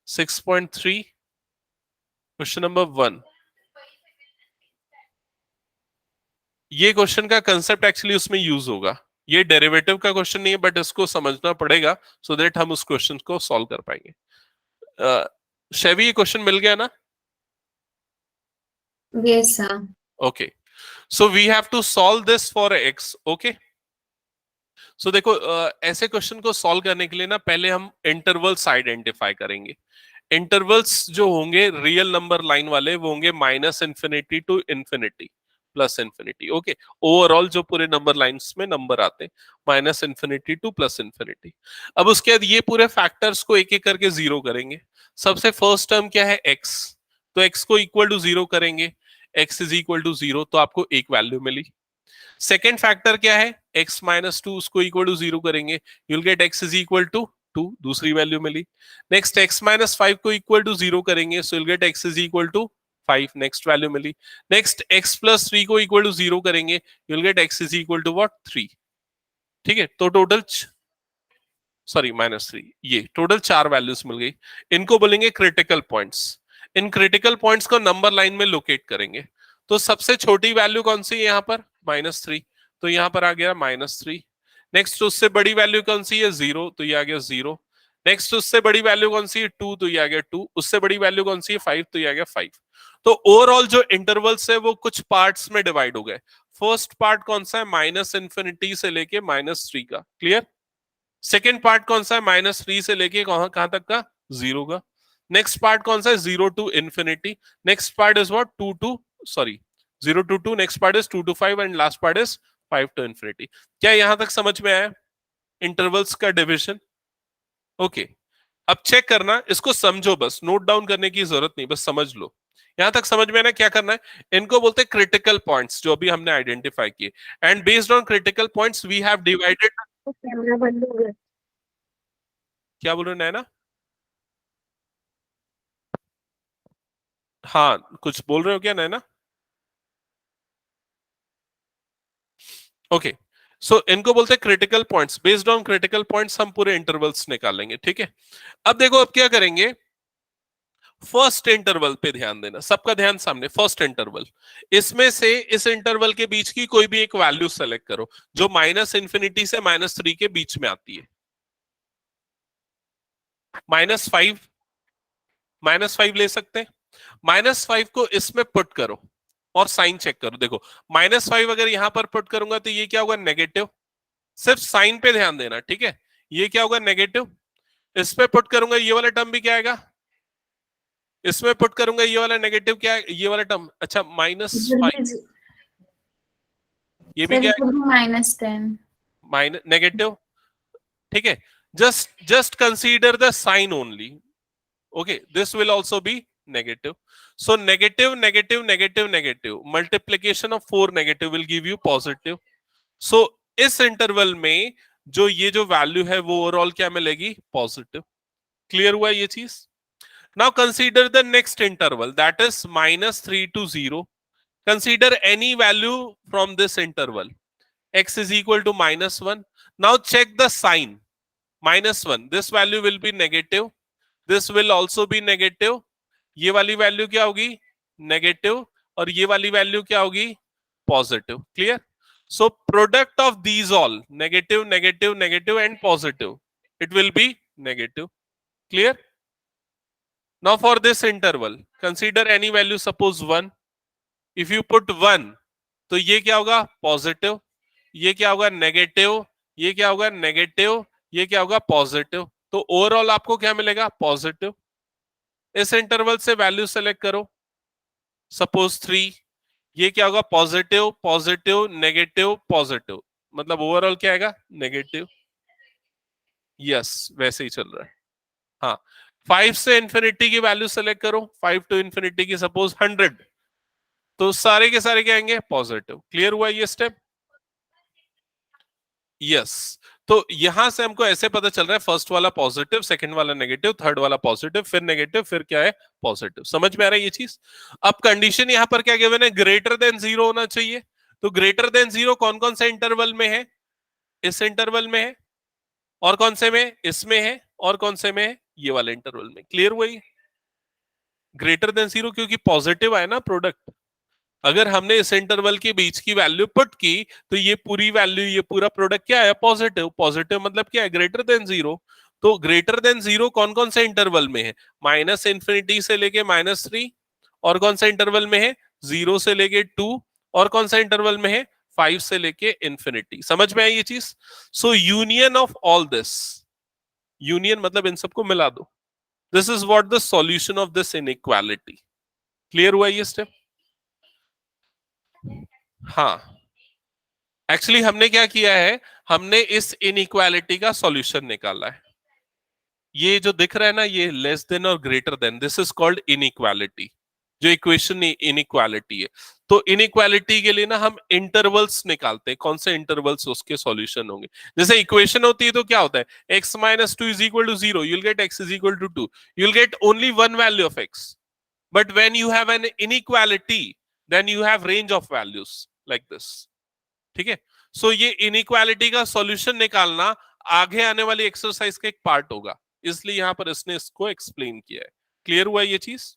6.3, question number 1। ये क्वेश्चन का कंसेप्ट एक्चुअली उसमें यूज होगा। ये डेरिवेटिव का क्वेश्चन नहीं है, बट इसको समझना पड़ेगा सो दैट हम उस क्वेश्चन को सॉल्व कर पाएंगे। शैवी, ये क्वेश्चन मिल गया ना? Yes, sir. Okay, so we have to solve this for x. Okay, so देखो, ऐसे क्वेश्चन को सॉल्व करने के लिए ना पहले हम इंटरवल्स आइडेंटिफाई करेंगे। इंटरवल्स जो होंगे रियल नंबर लाइन वाले, वो होंगे -∞ टू ∞, +∞। ओके, ओवरऑल जो पूरे नंबर लाइंस में नंबर आते हैं, -∞ टू +∞। अब उसके बाद ये पूरे फैक्टर्स को एक एक करके जीरो करेंगे। सबसे फर्स्ट टर्म क्या है, x, तो x को इक्वल टू 0 करेंगे, x इज इक्वल टू 0, तो आपको एक वैल्यू मिली। सेकेंड फैक्टर क्या है, x-2, उसको इक्वल टू 0 करेंगे, you'll get x is equal to 2, दूसरी वैल्यू मिली। नेक्स्ट x-5 को इक्वल टू 0 करेंगे, so you'll get x is equal to 5, next value मिली। नेक्स्ट x प्लस 3 को इक्वल टू 0 करेंगे, you will get x is equal to what 3। ठीक है, तो टोटल सॉरी -3, ये टोटल 4 वैल्यूज मिल गई। इनको बोलेंगे critical points. In critical points को नंबर लाइन में लोकेट करेंगे। तो सबसे छोटी वैल्यू कौन सी है यहाँ पर? -3, तो यहाँ पर आ गया -3। नेक्स्ट उससे बड़ी वैल्यू कौन सी है? 0, तो ये आ गया 0। नेक्स्ट उससे बड़ी वैल्यू कौन सी है? 2, तो ये आ गया 2। उससे बड़ी वैल्यू कौन सी है? 5, तो ये आ गया 5। तो ओवरऑल जो इंटरवल्स है वो कुछ पार्ट्स में डिवाइड हो गए। फर्स्ट पार्ट कौन सा है? -इंफिनिटी से लेके -3 का। क्लियर? सेकेंड पार्ट कौन सा है? -3 से लेके कहां तक का? 0 का। नेक्स्ट पार्ट कौन सा है? 0 to infinity. Next part is what? 0 to 2। Next part is 2 to 5 and last part is 5 to infinity. क्या यहां तक समझ में आया इंटरवल्स का डिविजन? ओके, अब चेक करना, इसको समझो, बस नोट डाउन करने की जरूरत नहीं, बस समझ लो। यहां तक समझ में आना क्या करना है? इनको बोलते हैं क्रिटिकल पॉइंट्स, जो अभी हमने आइडेंटिफाई किए। And based on critical points we have divided. Camera बंद हो गया। क्या बोल रहे हो नैना? हाँ, कुछ बोल रहे हो क्या नैना? ओके, सो इनको बोलते हैं critical points. Based on critical points हम पूरे इंटरवल्स निकालेंगे। ठीक है, अब देखो अब क्या करेंगे। फर्स्ट इंटरवल पे ध्यान देना, सबका ध्यान सामने। फर्स्ट इंटरवल, इसमें से इस इंटरवल के बीच की कोई भी एक वैल्यू सेलेक्ट करो जो -इंफिनिटी से -3 के बीच में आती है। -5, -5 ले सकते हैं। -5 को इसमें पुट करो और साइन चेक करो। देखो -5 अगर यहां पर पुट करूंगा तो ये क्या होगा? नेगेटिव। सिर्फ साइन पे ध्यान देना, ठीक है? ये क्या होगा? नेगेटिव। इस पे पुट करूंगा, ये वाला टर्म भी क्या आएगा? इसमें पुट करूंगा, ये वाला नेगेटिव, क्या है ये वाला टर्म? अच्छा, -5, ये भी क्या है? -10। नेगेटिव। ठीक है, just consider the sign only. Okay, this will also be negative. So negative negative negative negative multiplication of 4 negative will give you positive. So इस इंटरवल में जो वैल्यू है वो ओवरऑल क्या मिलेगी? पॉजिटिव। क्लियर हुआ ये चीज? Now consider the next interval, that is -3 to 0। Consider any value from this interval. x is equal to -1. Now check the sign. -1, this value will be negative, this will also be negative। ये वाली वैल्यू क्या होगी? नेगेटिव। और ये वाली वैल्यू क्या होगी? Positive. Clear? So product of these all, negative negative negative and positive, it will be negative. Clear? Now for this interval consider any value, suppose 1। If you put 1 तो ये क्या होगा? पॉजिटिव। ये क्या होगा? नेगेटिव। ये क्या होगा? नेगेटिव। ये क्या होगा? पॉजिटिव। तो ओवरऑल आपको क्या मिलेगा? पॉजिटिव। इस इंटरवल से वैल्यू सेलेक्ट करो, सपोज 3। ये क्या होगा? पॉजिटिव पॉजिटिव नेगेटिव पॉजिटिव, मतलब ओवरऑल क्या आएगा? नेगेटिव। यस, वैसे ही चल रहा है। हाँ, 5 से इंफिनिटी की वैल्यू सेलेक्ट करो, 5 टू इंफिनिटी की, सपोज 100, तो सारे के सारे क्या आएंगे? पॉजिटिव। क्लियर हुआ ये स्टेप? यस। तो यहां से हमको ऐसे पता चल रहा है, फर्स्ट वाला पॉजिटिव, सेकंड वाला नेगेटिव, थर्ड वाला पॉजिटिव, फिर नेगेटिव, फिर क्या है? पॉजिटिव। समझ में आ रहा है ये चीज? अब कंडीशन यहां पर क्या गिवन है? ग्रेटर देन 0 होना चाहिए। तो ग्रेटर देन 0 कौन कौन से इंटरवल में है? इस इंटरवल में है। और कौन से में? इसमें है। और कौन से में है? ये वाले इंटरवल में। क्लियर हुआ ये? ग्रेटर देन 0 क्योंकि पॉजिटिव आया ना प्रोडक्ट। अगर हमने इस इंटरवल के बीच की वैल्यू पुट की तो ये पूरी वैल्यू, ये पूरा प्रोडक्ट क्या है? पॉजिटिव। पॉजिटिव मतलब क्या है? Greater than 0। तो ग्रेटर देन 0 कौन कौन से इंटरवल में है? -इंफिनिटी से लेके -3। और कौन सा इंटरवल में है? 0 से लेके 2। और कौन सा इंटरवल में है? 5 से लेके इंफिनिटी। समझ में आई ये चीज? सो union of all this, union मतलब इन सबको मिला दो। This is what the solution of this inequality. Clear हुआ ये स्टेप? हाँ, एक्चुअली हमने क्या किया है, हमने इस इनइक्वालिटी का सॉल्यूशन निकाला है। ये जो दिख रहा है ना, ये लेस देन और greater than, this is called inequality. जो इक्वेशन इनइक्वालिटी है, तो इनइक्वालिटी के लिए ना हम इंटरवल्स निकालते हैं, कौन से इंटरवल्स उसके सॉल्यूशन होंगे। जैसे इक्वेशन होती है तो क्या होता है? x - 2 = 0, you'll get x = 2, you'll get only one value of x। but when you have an inequality then you have range of values like this. ठीक है, सो ये इनइक्वालिटी का सॉल्यूशन निकालना आगे आने वाली एक्सरसाइज का एक पार्ट होगा, इसलिए यहां पर इसने इसको एक्सप्लेन किया है. क्लियर हुआ ये चीज?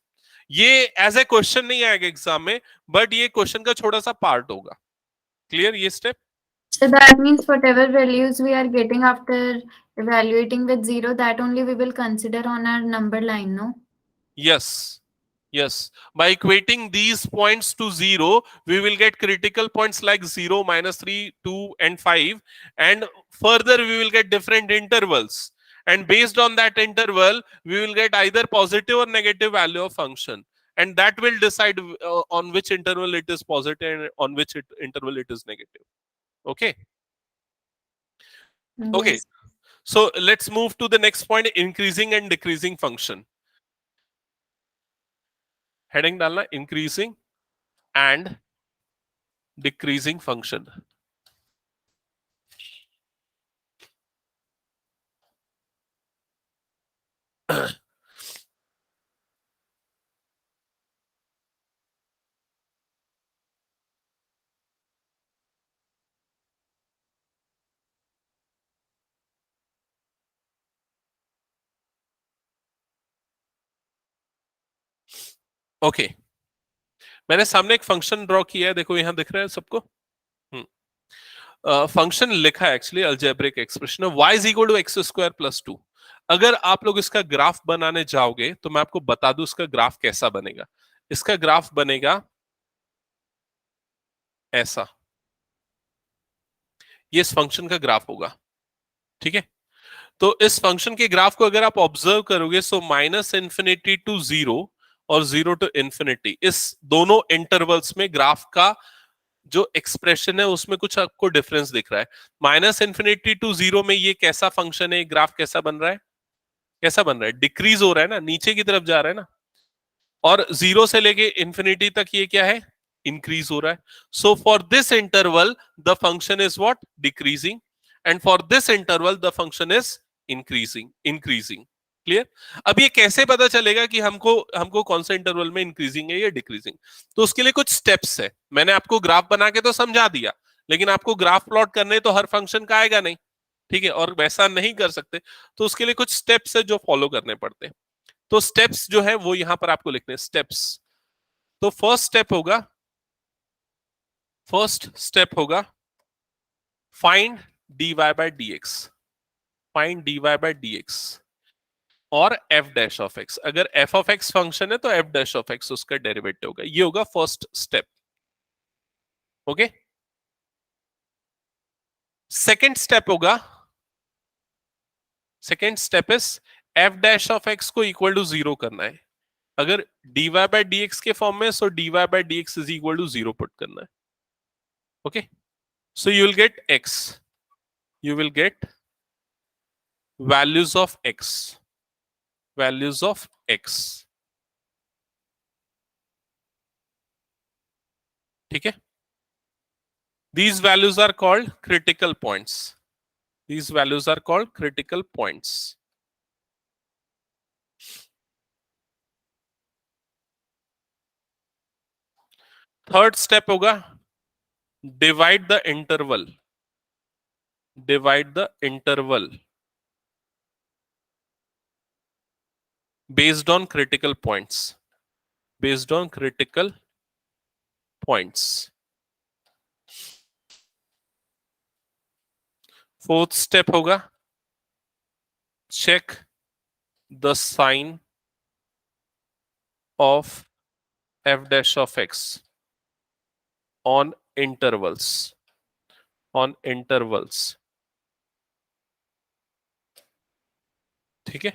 ये एज ए क्वेश्चन नहीं आएगा एग्जाम में, बट ये क्वेश्चन का छोटा सा पार्ट होगा. क्लियर ये step? So that means whatever values we are getting after evaluating with 0, that only we will consider on our number line, no? Yes. Yes. By equating these points to 0, we will get critical points like 0, -3, 2, and 5. And further, we will get different intervals. And based on that interval, we will get either positive or negative value of function. And that will decide on which interval it is positive and on which interval it is negative. Okay? Okay. Yes. So let's move to the next point, increasing and decreasing function. Heading डालना increasing and decreasing function. Okay, मैंने सामने एक फंक्शन ड्रॉ किया है, देखो यहां दिख रहा है सबको. फंक्शन लिखा है actually algebraic expression y is equal to x square plus 2. अगर आप लोग इसका ग्राफ बनाने जाओगे तो मैं आपको बता दूं इसका ग्राफ कैसा बनेगा. इसका ग्राफ बनेगा ऐसा, ये इस फंक्शन का ग्राफ होगा. ठीक है, तो इस फंक्शन के ग्राफ को अगर आप ऑब्जर्व करोगे सो -∞ टू 0 और 0 टू इन्फिनिटी, इस दोनों इंटरवल्स में ग्राफ का जो एक्सप्रेशन है उसमें कुछ आपको डिफरेंस दिख रहा है. -∞ टू 0 में ये कैसा फंक्शन है, ग्राफ कैसा बन रहा है, कैसा बन रहा है, डिक्रीज हो रहा है ना, नीचे की तरफ जा रहा है ना. और 0 से लेके इन्फिनिटी तक ये क्या है, इंक्रीज हो रहा है. So for this interval the function is what, decreasing, and for this interval the function is increasing. Clear? अब ये कैसे पता चलेगा कि हमको कौन सा इंटरवल में इंक्रीजिंग है या डिक्रीजिंग? तो उसके लिए कुछ स्टेप्स है. मैंने आपको ग्राफ बना के तो समझा दिया, लेकिन आपको ग्राफ प्लॉट करने तो हर फंक्शन का आएगा नहीं. ठीक है, और वैसा नहीं कर सकते, तो उसके लिए कुछ स्टेप्स है जो फॉलो करने पड़ते हैं. तो स्टेप्स जो है वो यहां पर आपको लिखने हैं, स्टेप्स. तो फर्स्ट स्टेप होगा find dy by dx, find dy by dx और f डैश ऑफ x. अगर f ऑफ x फंक्शन है तो f डैश ऑफ x उसका डेरिवेटिव होगा. ये होगा first step. Okay, second step होगा, second step is f dash of x को इक्वल टू 0 करना है. अगर dy by dx के फॉर्म में so dy by dx is equal to 0 put करना है. Okay, so you will get x, you will get values of x, values of x. ठीक है, these values are called critical points, these values are called critical points. Third step होगा divide the interval, divide the interval based on critical points, based on critical points. Fourth step होगा check the sign of f dash of x on intervals, on intervals. ठीक है,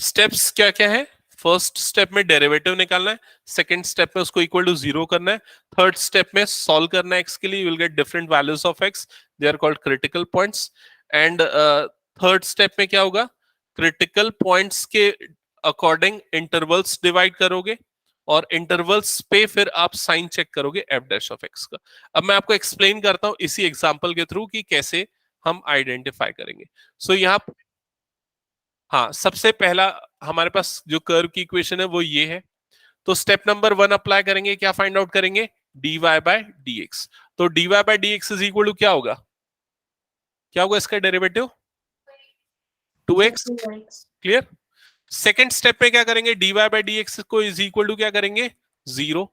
स्टेप्स क्या क्या है? फर्स्ट स्टेप में डेरिवेटिव निकालना है, सेकंड स्टेप में उसको इक्वल टू 0 करना है, थर्ड स्टेप में सॉल्व करना है x के लिए. You will get different values of x, they are called critical points. And third step में क्या होगा, क्रिटिकल पॉइंट्स के अकॉर्डिंग इंटरवल्स डिवाइड करोगे और इंटरवल्स पे फिर आप साइन चेक करोगे f डैश ऑफ x का. अब मैं आपको एक्सप्लेन करता हूं इसी एग्जांपल के थ्रू कि कैसे हम आइडेंटिफाई करेंगे. सो यहाँ हाँ, सबसे पहला हमारे पास जो कर्व की इक्वेशन है वो ये है, तो स्टेप नंबर 1 अप्लाई करेंगे, क्या फाइंड आउट करेंगे, dy बाय dx। तो dy by dx is equal to क्या होगा, क्या होगा इसका derivative, 2x। Clear. Second step में क्या करेंगे, dy बाय dx को इज इक्वल टू क्या करेंगे, 0।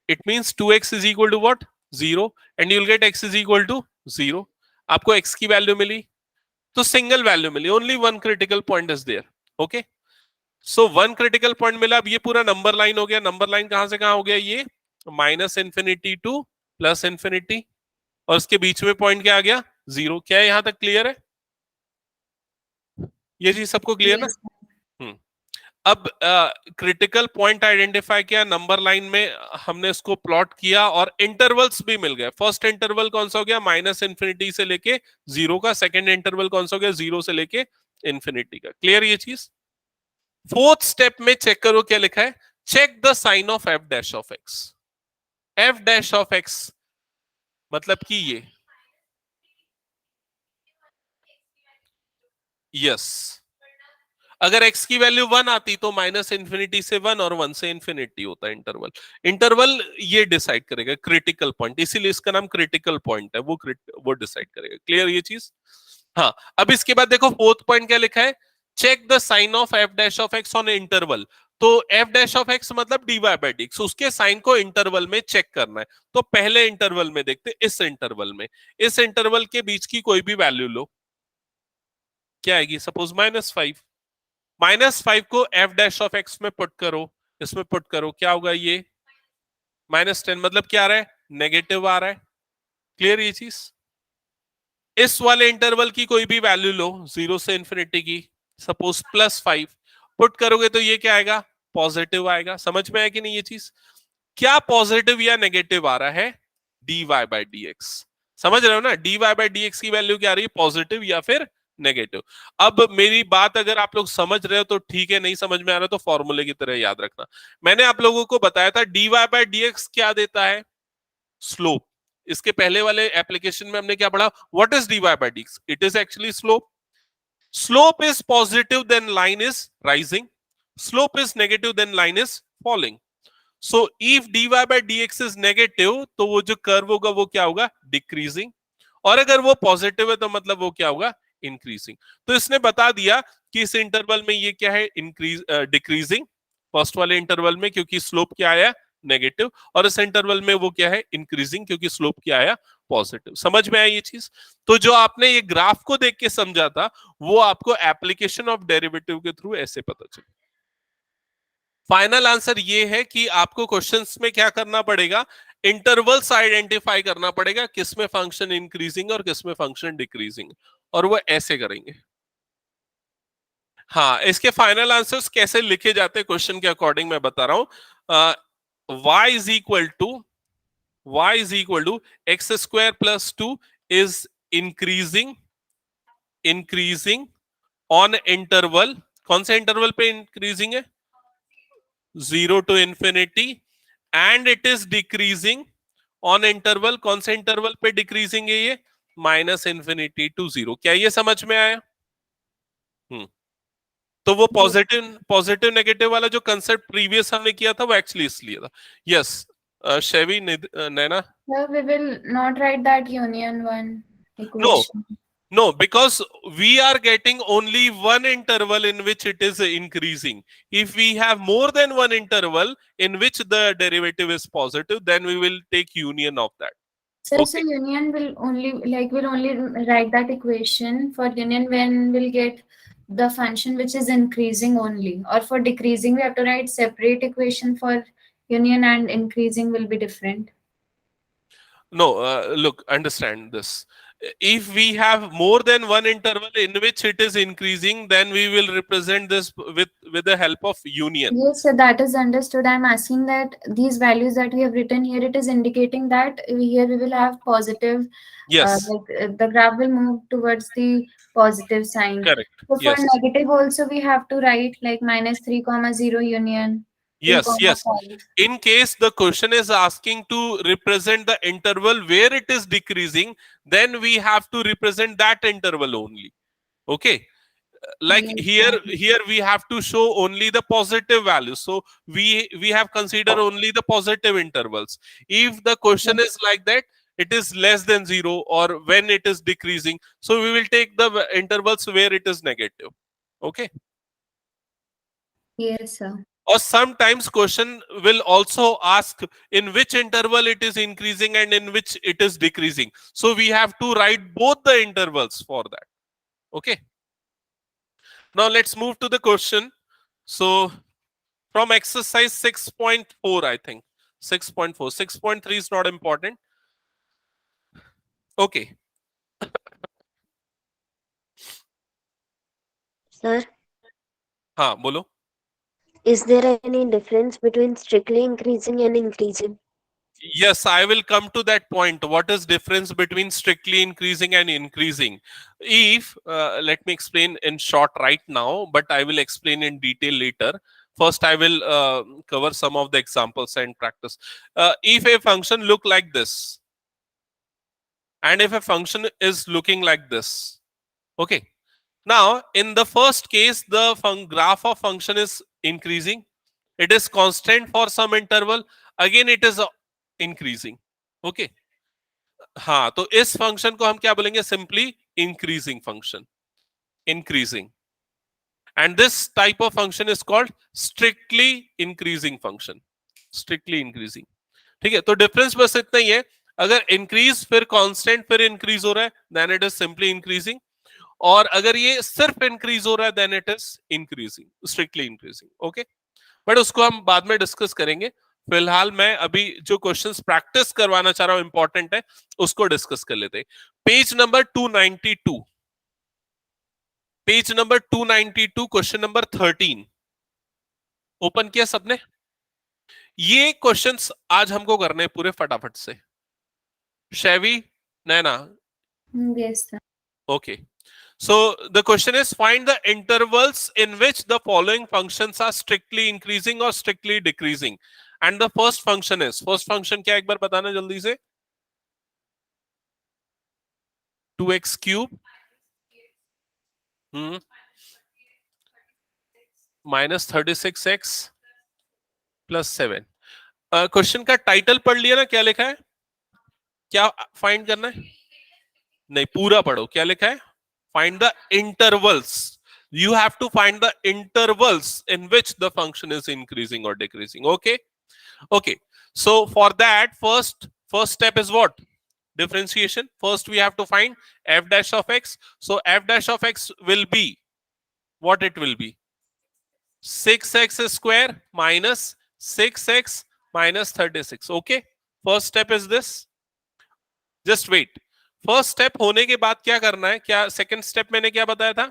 It means 2x is equal to what, 0, and you will get x is equal to 0। आपको x की वैल्यू मिली, तो सिंगल वैल्यू मिली, only one critical point is there. Okay, so one critical point मिला। अब ये पूरा नंबर लाइन हो गया। नंबर लाइन कहां से कहां हो गया, ये minus infinity two plus infinity, और उसके बीच में पॉइंट क्या आ गया, 0। क्या है, यहां तक क्लियर है, ये चीज सबको क्लियर ना। अब क्रिटिकल पॉइंट आइडेंटिफाई किया, नंबर लाइन में हमने इसको प्लॉट किया, और इंटरवल्स भी मिल गए। फर्स्ट इंटरवल कौन सा हो गया, माइनस इंफिनिटी से लेके 0 का। सेकंड इंटरवल कौन सा हो गया, 0 से लेके इंफिनिटी का। क्लियर ये चीज। फोर्थ स्टेप में चेक करो क्या लिखा है, check the sign of f dash of x. F dash of x मतलब कि ये, यस, अगर x की वैल्यू 1 आती तो माइनस इंफिनिटी से 1 और 1 से इंफिनिटी होता इंटरवल। इंटरवल ये डिसाइड करेगा क्रिटिकल पॉइंट, इसीलिए इसका नाम क्रिटिकल पॉइंट है, वो डिसाइड करेगा। क्लियर ये चीज। हाँ, अब इसके बाद देखो फोर्थ पॉइंट क्या लिखा है, check the sign of f dash of x on interval. तो एफ डैश ऑफ एक्स मतलब dy बाय dx, उसके साइन को इंटरवल में चेक करना है। तो पहले इंटरवल में देखते, इस इंटरवल में, इस इंटरवल के बीच की कोई भी वैल्यू लो, क्या आएगी, सपोज -5। -5 को एफ डैश ऑफ एक्स में पुट करो, इसमें पुट करो, क्या होगा, ये -10, मतलब क्या आ रहा है, नेगेटिव आ रहा है। क्लियर ये चीज। इस वाले इंटरवल की कोई भी वैल्यू लो, 0 से इंफिनिटी की, सपोज +5, पुट करोगे तो ये क्या आएगा, पॉजिटिव आएगा। समझ में आया कि नहीं ये चीज, क्या पॉजिटिव या नेगेटिव आ रहा है, dy बाय dx। समझ रहे हो ना, dy बाय dx की वैल्यू क्या आ रही है, पॉजिटिव या फिर नेगेटिव। अब मेरी बात अगर आप लोग समझ रहे हो तो ठीक है, नहीं समझ में आ रहा तो फॉर्मूले की तरह याद रखना। मैंने आप लोगों को बताया था dy बाय dx क्या देता है, स्लोप। इसके पहले वाले एप्लीकेशन में हमने क्या पढ़ा, what is dy by dx, it is actually slope. Slope is positive, then line is rising. Slope is negative, then line is falling. So if dy by dx is negative, तो वो जो कर्व होगा वो क्या होगा, डिक्रीजिंग। और अगर वो पॉजिटिव है तो मतलब वो क्या होगा, इंक्रीजिंग। तो इसने बता दिया कि इस इंटरवल में ये क्या है, इंक्रीज डिक्रीजिंग, फर्स्ट वाले इंटरवल में, क्योंकि स्लोप क्या आया, नेगेटिव, और इस इंटरवल में वो क्या है, इंक्रीजिंग, क्योंकि स्लोप क्या आया, पॉजिटिव। समझ में आया ये चीज। तो जो आपने ये ग्राफ को देख के समझा था, वो आपको एप्लीकेशन ऑफ डेरिवेटिव के थ्रू ऐसे पता चले। फाइनल आंसर ये है कि आपको क्वेश्चंस में क्या करना पड़ेगा, इंटरवल्स आइडेंटिफाई करना पड़ेगा, किसमें फंक्शन इंक्रीजिंग और किसमें फंक्शन डिक्रीजिंग, और वो ऐसे करेंगे। हाँ, इसके फाइनल आंसर्स कैसे लिखे जाते हैं क्वेश्चन के अकॉर्डिंग मैं बता रहा हूं। y is equal to x square plus 2 is increasing on interval. कौन से इंटरवल पे इंक्रीजिंग है, 0 to infinity, and it is decreasing on interval, कौन से इंटरवल पे डिक्रीजिंग है ये, -∞ to 0। क्या ये समझ में आया। तो वो पॉजिटिव नेगेटिव वाला जो कंसेप्ट प्रीवियस हमने किया था वो एक्चुअली इसलिए था। Yes, Shavi, Naina. No, we will not write that union one equation. No, because we are getting only one interval in which it is increasing. If we have more than one interval in which the derivative is positive, then we will take union of that. So, Okay. union will only write that equation for union when we'll get the function which is increasing only, or for decreasing we have to write separate equation for union, and increasing will be different. No, look, understand this. If we have more than one interval in which it is increasing, then we will represent this with the help of union. Yes, so that is understood. I'm asking that these values that we have written here, it is indicating that here we will have positive. Yes. The graph will move towards the positive sign. Correct. So for Yes. negative also we have to write like -3, 0 union. Yes, yes. 5. In case the question is asking to represent the interval where it is decreasing, then we have to represent that interval only. Okay. like Yes, here we have to show only the positive values, so we have considered only the positive intervals. If the question is like that, it is less than 0 or when it is decreasing, so we will take the intervals where it is negative. Okay. yes, sir. Or sometimes question will also ask in which interval it is increasing and in which it is decreasing, so we have to write both the intervals for that. Okay. Now let's move to the question. So from exercise 6.4, I think 6.4, 6.3 is not important. Okay. Sir, हाँ बोलो. is there any difference between strictly increasing and increasing? Yes, I will come to that point. What is difference between strictly increasing and increasing? If let me explain in short right now, but I will explain in detail later. First, I will cover some of the examples and practice. If a function look like this, and if a function is looking like this, okay. Now, in the first case, the graph of function is increasing. It is constant for some interval. Again, it is increasing. Okay. हाँ, तो इस फंक्शन को हम क्या बोलेंगे? Simply increasing function. Increasing. And this type of function is called strictly increasing function. Strictly increasing. ठीक है, तो डिफरेंस बस इतना ही है. अगर इंक्रीज फिर कांस्टेंट फिर इंक्रीज हो रहा है, then it is simply increasing. और अगर ये सिर्फ इंक्रीज हो रहा है, then it is increasing, strictly increasing. Okay, but उसको हम बाद में डिस्कस करेंगे. फिलहाल मैं अभी जो क्वेश्चंस प्रैक्टिस करवाना चाह रहा हूं, इंपॉर्टेंट है, उसको डिस्कस कर लेते हैं. Page number 292. Page number 292, question number 13 open किया सबने? ये क्वेश्चंस आज हमको करने हैं पूरे फटाफट से. शैवी, नैना, Yes, sir. okay. So the question is, find the intervals in which the following functions are strictly increasing or strictly decreasing. And the first function is, first function क्या, एक बार बताना जल्दी से. 2x cube minus 36x plus 7. Question का टाइटल पढ़ लिया ना? क्या लिखा है? क्या फाइंड करना है? नहीं, पूरा पढ़ो. क्या लिखा है? Find the intervals. You have to find the intervals in which the function is increasing or decreasing. Okay. Okay. So for that, first step is what? Differentiation. First we have to find f dash of x. So f dash of x will be what? It will be 6x square minus 6x minus 36. Okay. First step is this. Just wait. First step होने के बाद क्या करना है? क्या सेकंड स्टेप मैंने क्या बताया था?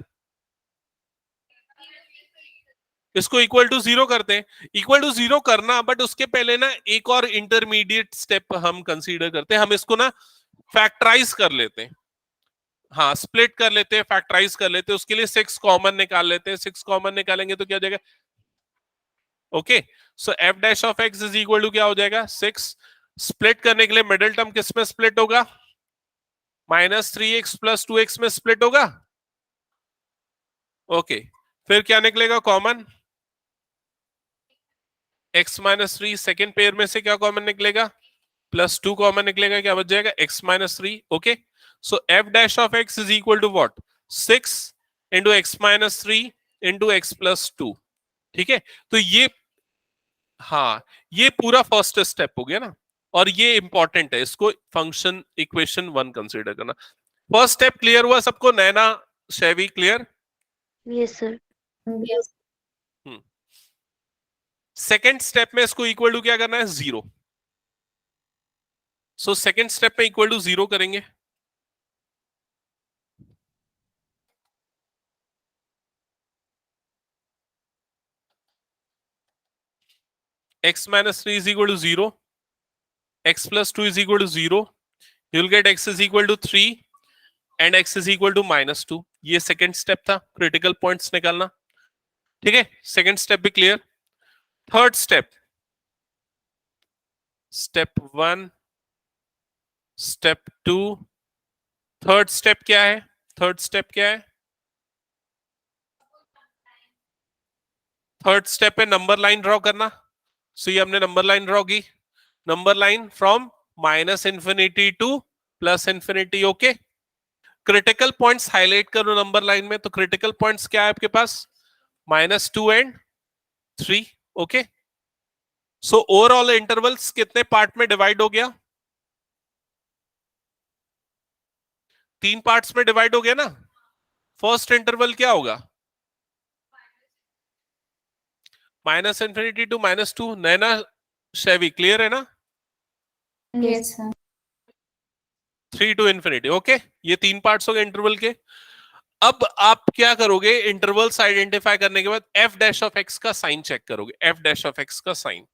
इसको इक्वल टू 0 करते हैं. इक्वल टू 0 करना, बट उसके पहले ना एक और इंटरमीडिएट स्टेप हम कंसीडर करते हैं. हम इसको ना फैक्टराइज कर लेते हैं. हाँ, स्प्लिट कर लेते हैं, फैक्टराइज कर लेते हैं. उसके लिए 6 कॉमन निकाल लेते हैं. 6 कॉमन निकालेंगे तो क्या हो जाएगा? Okay, so f dash of x is equal to क्या हो जाएगा? 6. स्प्लिट करने के लिए मिडिल टर्म किस में स्प्लिट होगा? -3x प्लस 2x में स्प्लिट होगा. ओके, फिर क्या निकलेगा common? x minus 3. Second pair में से क्या कॉमन निकलेगा? +2 कॉमन निकलेगा. क्या बच जाएगा? x minus 3. Okay, so f dash of x is equal to what? 6 into x minus 3 into x plus 2. ठीक है, तो ये, हाँ, ये पूरा फर्स्ट स्टेप हो गया ना. और ये इंपॉर्टेंट है, इसको फंक्शन इक्वेशन 1 कंसीडर करना. फर्स्ट स्टेप क्लियर हुआ सबको? Naina, Shavi, clear? Yes, sir. Yes. Second step में इसको इक्वल टू क्या करना है? 0. सो सेकेंड स्टेप में इक्वल टू 0 करेंगे. x minus 3 is equal to 0. x plus 2 is equal to 0. You will get x is equal to 3 and x is equal to -2. ये सेकेंड स्टेप था, क्रिटिकल पॉइंट्स निकालना. ठीक है, सेकेंड स्टेप भी clear. Third step, step 1, step 2, third step क्या है? थर्ड स्टेप क्या है? थर्ड स्टेप है नंबर लाइन ड्रॉ करना. सो ये हमने नंबर लाइन ड्रॉ की. Number line from minus infinity two plus infinity. Okay, critical points highlight करो नंबर लाइन में. तो क्रिटिकल पॉइंट्स क्या है आपके पास? -2 and 3. Okay, so overall intervals कितने पार्ट में डिवाइड हो गया? 3 पार्ट्स में डिवाइड हो गया ना. फर्स्ट इंटरवल क्या होगा? Minus infinity to -2. Naina, Shavi, clear है ना? Yes, sir. 3 to infinity. Okay, ये 3 पार्ट्स हो गए इंटरवल के. अब आप क्या करोगे? इंटरवल्स आइडेंटिफाई करने के बाद एफ डैश ऑफ एक्स का साइन चेक करोगे. एफ डैश ऑफ एक्स का साइन.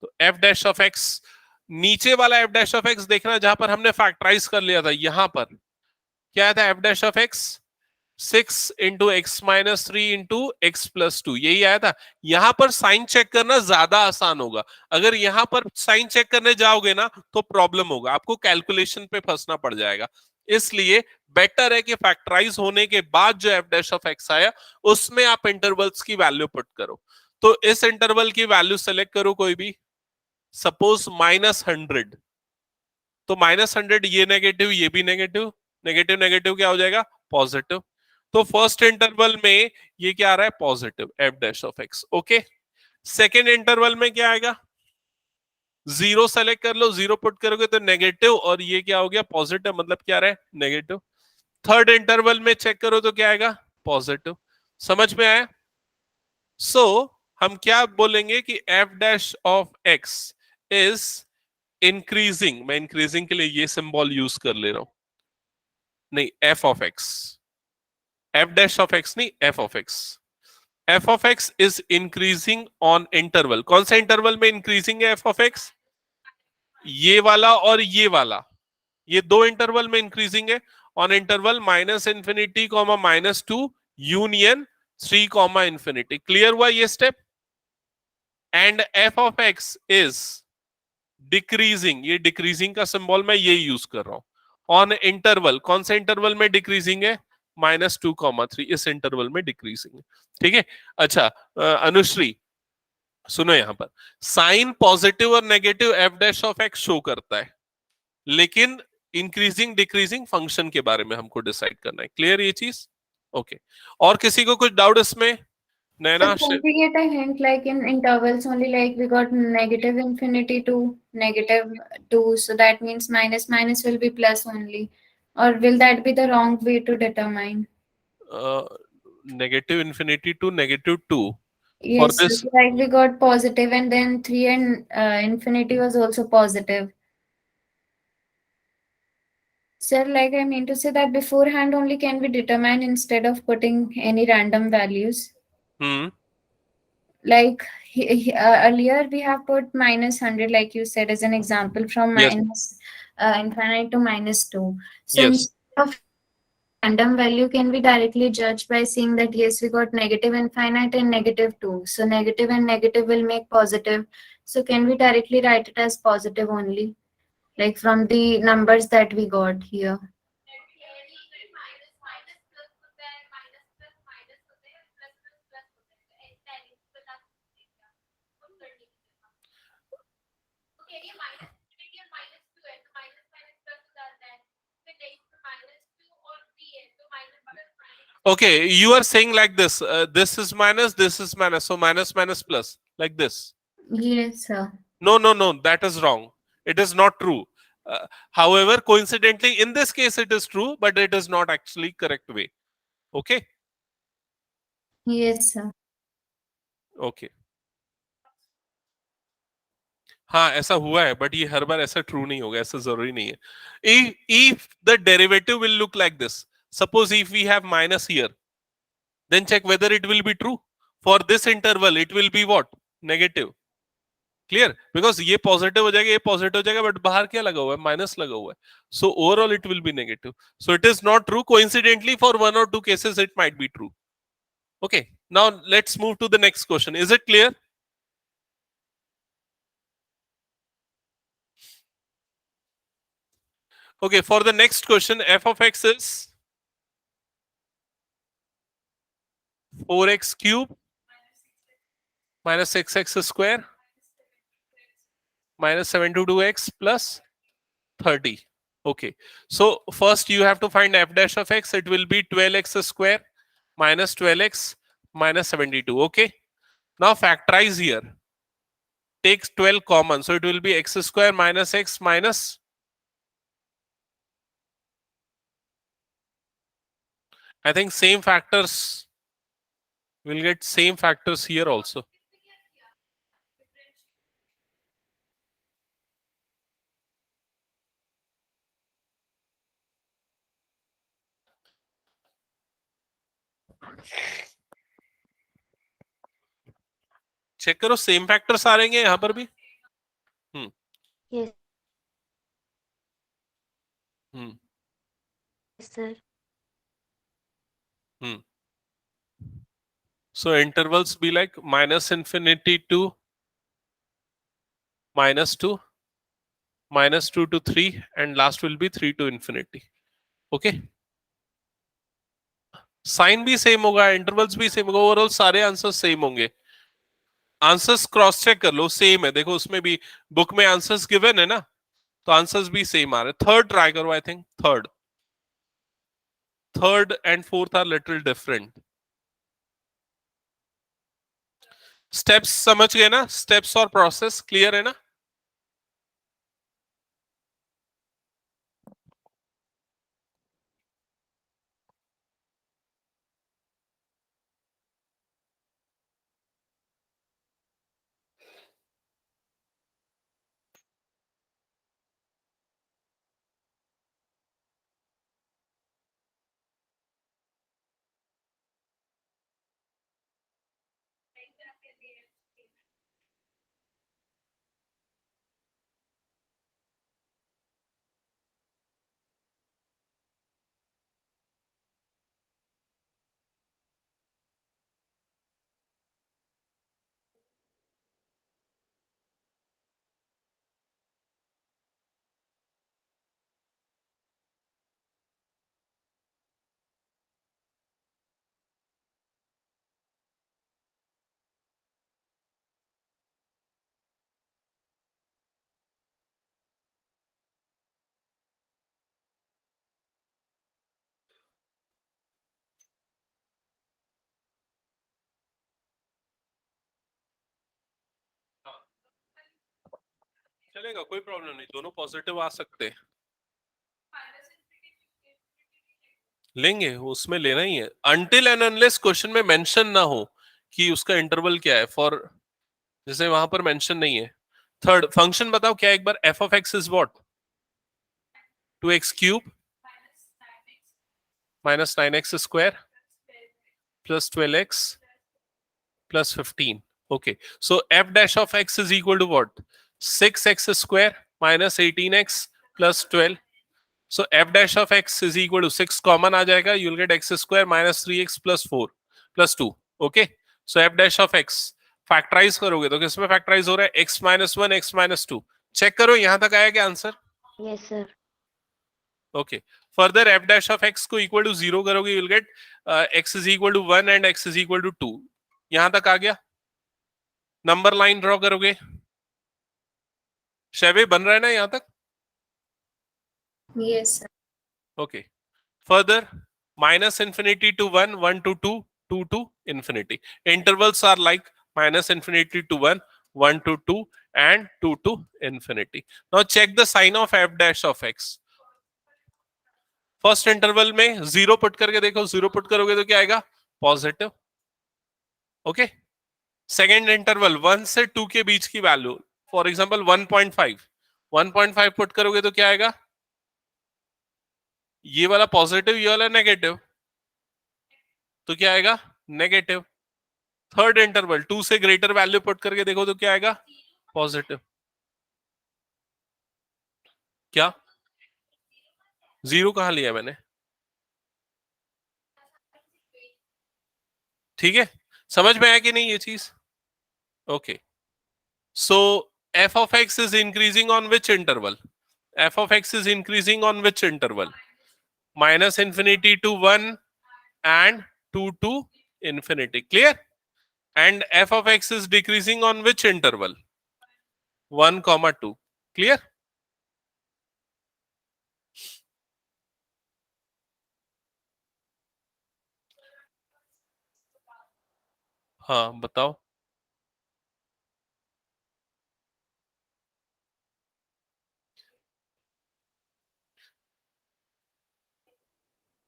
तो एफ डैश ऑफ एक्स, नीचे वाला एफ डैश ऑफ एक्स देखना जहां पर हमने फैक्टराइज कर लिया था. यहां पर क्या था? F dash of x 6 into x minus 3 into x plus 2, यही आया था. यहां पर साइन चेक करना ज्यादा आसान होगा. अगर यहां पर साइन चेक करने जाओगे ना तो प्रॉब्लम होगा, आपको कैलकुलेशन पे फंसना पड़ जाएगा. इसलिए बेटर है कि फैक्टराइज होने के बाद जो एफ डैश ऑफ एक्स आया उसमें आप इंटरवल्स की वैल्यू पुट करो. तो इस इंटरवल की वैल्यू सेलेक्ट करो कोई भी. सपोज -100. तो -100, ये नेगेटिव, ये भी नेगेटिव. नेगेटिव नेगेटिव क्या हो जाएगा? पॉजिटिव. तो फर्स्ट इंटरवल में ये क्या आ रहा है? Positive, F dash of x. Okay, second interval में क्या आएगा? 0 सेलेक्ट कर लो. 0 पुट करोगे तो नेगेटिव, और ये क्या हो गया? पॉजिटिव. मतलब क्या आ रहा है? नेगेटिव. थर्ड इंटरवल में चेक करो तो क्या आएगा? पॉजिटिव. समझ में आया? सो हम क्या बोलेंगे कि F dash of x is increasing. मैं इंक्रीजिंग के लिए ये सिंबल यूज कर ले रहा हूं. नहीं, F of x. F dash of X नहीं, F of x. F of x is increasing on interval. कौन सा इंटरवल में इंक्रीजिंग है एफ ऑफ एक्स? ये वाला और ये वाला. ये दो इंटरवल में इंक्रीजिंग है. On interval -infinity -2 union 3 infinity. Clear हुआ ये step? And F of x is decreasing. ये डिक्रीजिंग का सिंबल मैं ये यूज कर रहा हूं. ऑन इंटरवल, कौन सा इंटरवल में डिक्रीजिंग है? -2, 3. इस इंटरवल में डिक्रीजिंग है. ठीक है. अच्छा, अनुश्री सुनो, यहां पर साइन पॉजिटिव और negative F dash of x show करता है, लेकिन इंक्रीजिंग डिक्रीजिंग फंक्शन के बारे में हमको डिसाइड करना है. क्लियर ये चीज? ओके. और किसी को कुछ डाउट इसमें? नैना, So can we get a hint like in intervals only, like we got -infinity to -2, so that means minus minus will be plus only, or will that be the wrong way to determine? Negative infinity to -2. For Yes, this, so like we got positive and then 3 and infinity was also positive. Sir, like I mean to say that beforehand only can we determine instead of putting any random values. Like earlier we have put -100, like you said, as an example, from Yes. infinite to -2. So Yes. instead of random value, can we directly judge by seeing that yes, we got -infinite and -2. So negative and negative will make positive. So can we directly write it as positive only, like from the numbers that we got here? Okay, you are saying like this. This is minus, this is minus. So minus minus plus, like this. Yes, sir. No, no, no. That is wrong. It is not true. However, coincidentally, in this case, it is true, but it is not actually correct way. Okay. Yes, sir. Okay. हाँ, ऐसा हुआ है, बट ये हर बार ऐसा ट्रू नहीं होगा. ऐसा जरूरी नहीं है. If the derivative will look like this, suppose if we have minus here, then check whether it will be true. For this interval, it will be what? Negative. Clear? Because ये पॉजिटिव हो जाएगा, ये पॉजिटिव हो जाएगा, बट बाहर क्या लगा हुआ है? माइनस लगा हुआ है. So overall it will be negative. So it is not true. Coincidentally, for 1 or 2 cases, it might be true. Okay. Now let's move to the next question. Is it clear? Okay. For the next question, f of x is 4x cube minus 6x square minus 7 to 2x plus 30. Okay, so first you have to find f dash of x. It will be 12x square minus 12x minus 72. Okay, now factorize here. Take 12 common, so it will be x square minus x minus, I think same factors, we'll get same factors here also. Check करो सेम फैक्टर्स आ रहेंगे यहां पर भी. Yes, sir. So intervals be like minus infinity to minus 2, minus 2 to 3, and last will be 3 to infinity. Okay, sign भी सेम होगा, इंटरवल्स भी सेम होगा, ओवरऑल सारे आंसर सेम होंगे. आंसर्स क्रॉस चेक कर लो, सेम है. देखो उसमें भी बुक में आंसर्स गिवन है ना, तो आंसर्स भी सेम आ रहे. थर्ड ट्राई करो. I think third and fourth are little different. Steps समझ गए ना? स्टेप्स और प्रोसेस क्लियर है ना? चलेगा, कोई प्रॉब्लम नहीं, दोनों पॉजिटिव आ सकते हैं. लेंगे, उसमें लेना ही है. अनटिल एंड अनलेस क्वेश्चन में मेंशन ना हो कि उसका इंटरवल क्या है, फॉर जैसे वहां पर मेंशन नहीं है. थर्ड फंक्शन बताओ क्या एक बार. F of x is what? 2x cube minus 9x square plus 12x plus 15. Okay, so f dash of x is equal to what? 6x square minus 18x plus 12. So f dash of x is equal to 6 common आ जाएगा, you'll get x square minus 3x plus 4 plus 2. Okay, so f dash of x factorise करोगे तो किसमें फैक्टराइज हो रहा है? x minus 1 x minus 2. Check करो यहां तक आया क्या answer? Yes, sir. Okay, further f dash of x को equal to 0 करोगे, you'll get x is equal to 1 and x is equal to 2. यहां तक आ गया. नंबर लाइन ड्रॉ करोगे. शैवे बन रहा है ना यहां तक? Yes, sir. Okay, further minus infinity to 1, 1 to 2, 2 to infinity. Intervals are like minus infinity to 1, 1 to 2 and 2 to infinity. Now check the sign of f dash of x. First interval में 0 पुट करके देखो. 0 पुट करोगे तो क्या आएगा? पॉजिटिव. ओके, सेकेंड इंटरवल 1 से 2 के बीच की वैल्यू, फॉर एग्जांपल 1.5 पुट करोगे तो क्या आएगा? ये वाला पॉजिटिव, ये वाला नेगेटिव, तो क्या आएगा? नेगेटिव. थर्ड इंटरवल 2 से ग्रेटर वैल्यू पुट करके देखो तो क्या आएगा? पॉजिटिव. क्या 0 कहां लिया मैंने? ठीक है, समझ में आया कि नहीं ये चीज? Okay, so f of x is increasing on which interval? f of x is increasing on which interval? Minus infinity to 1 and 2 to infinity. Clear? and f of x is decreasing on which interval? 1, 2. Clear? हाँ बताओ.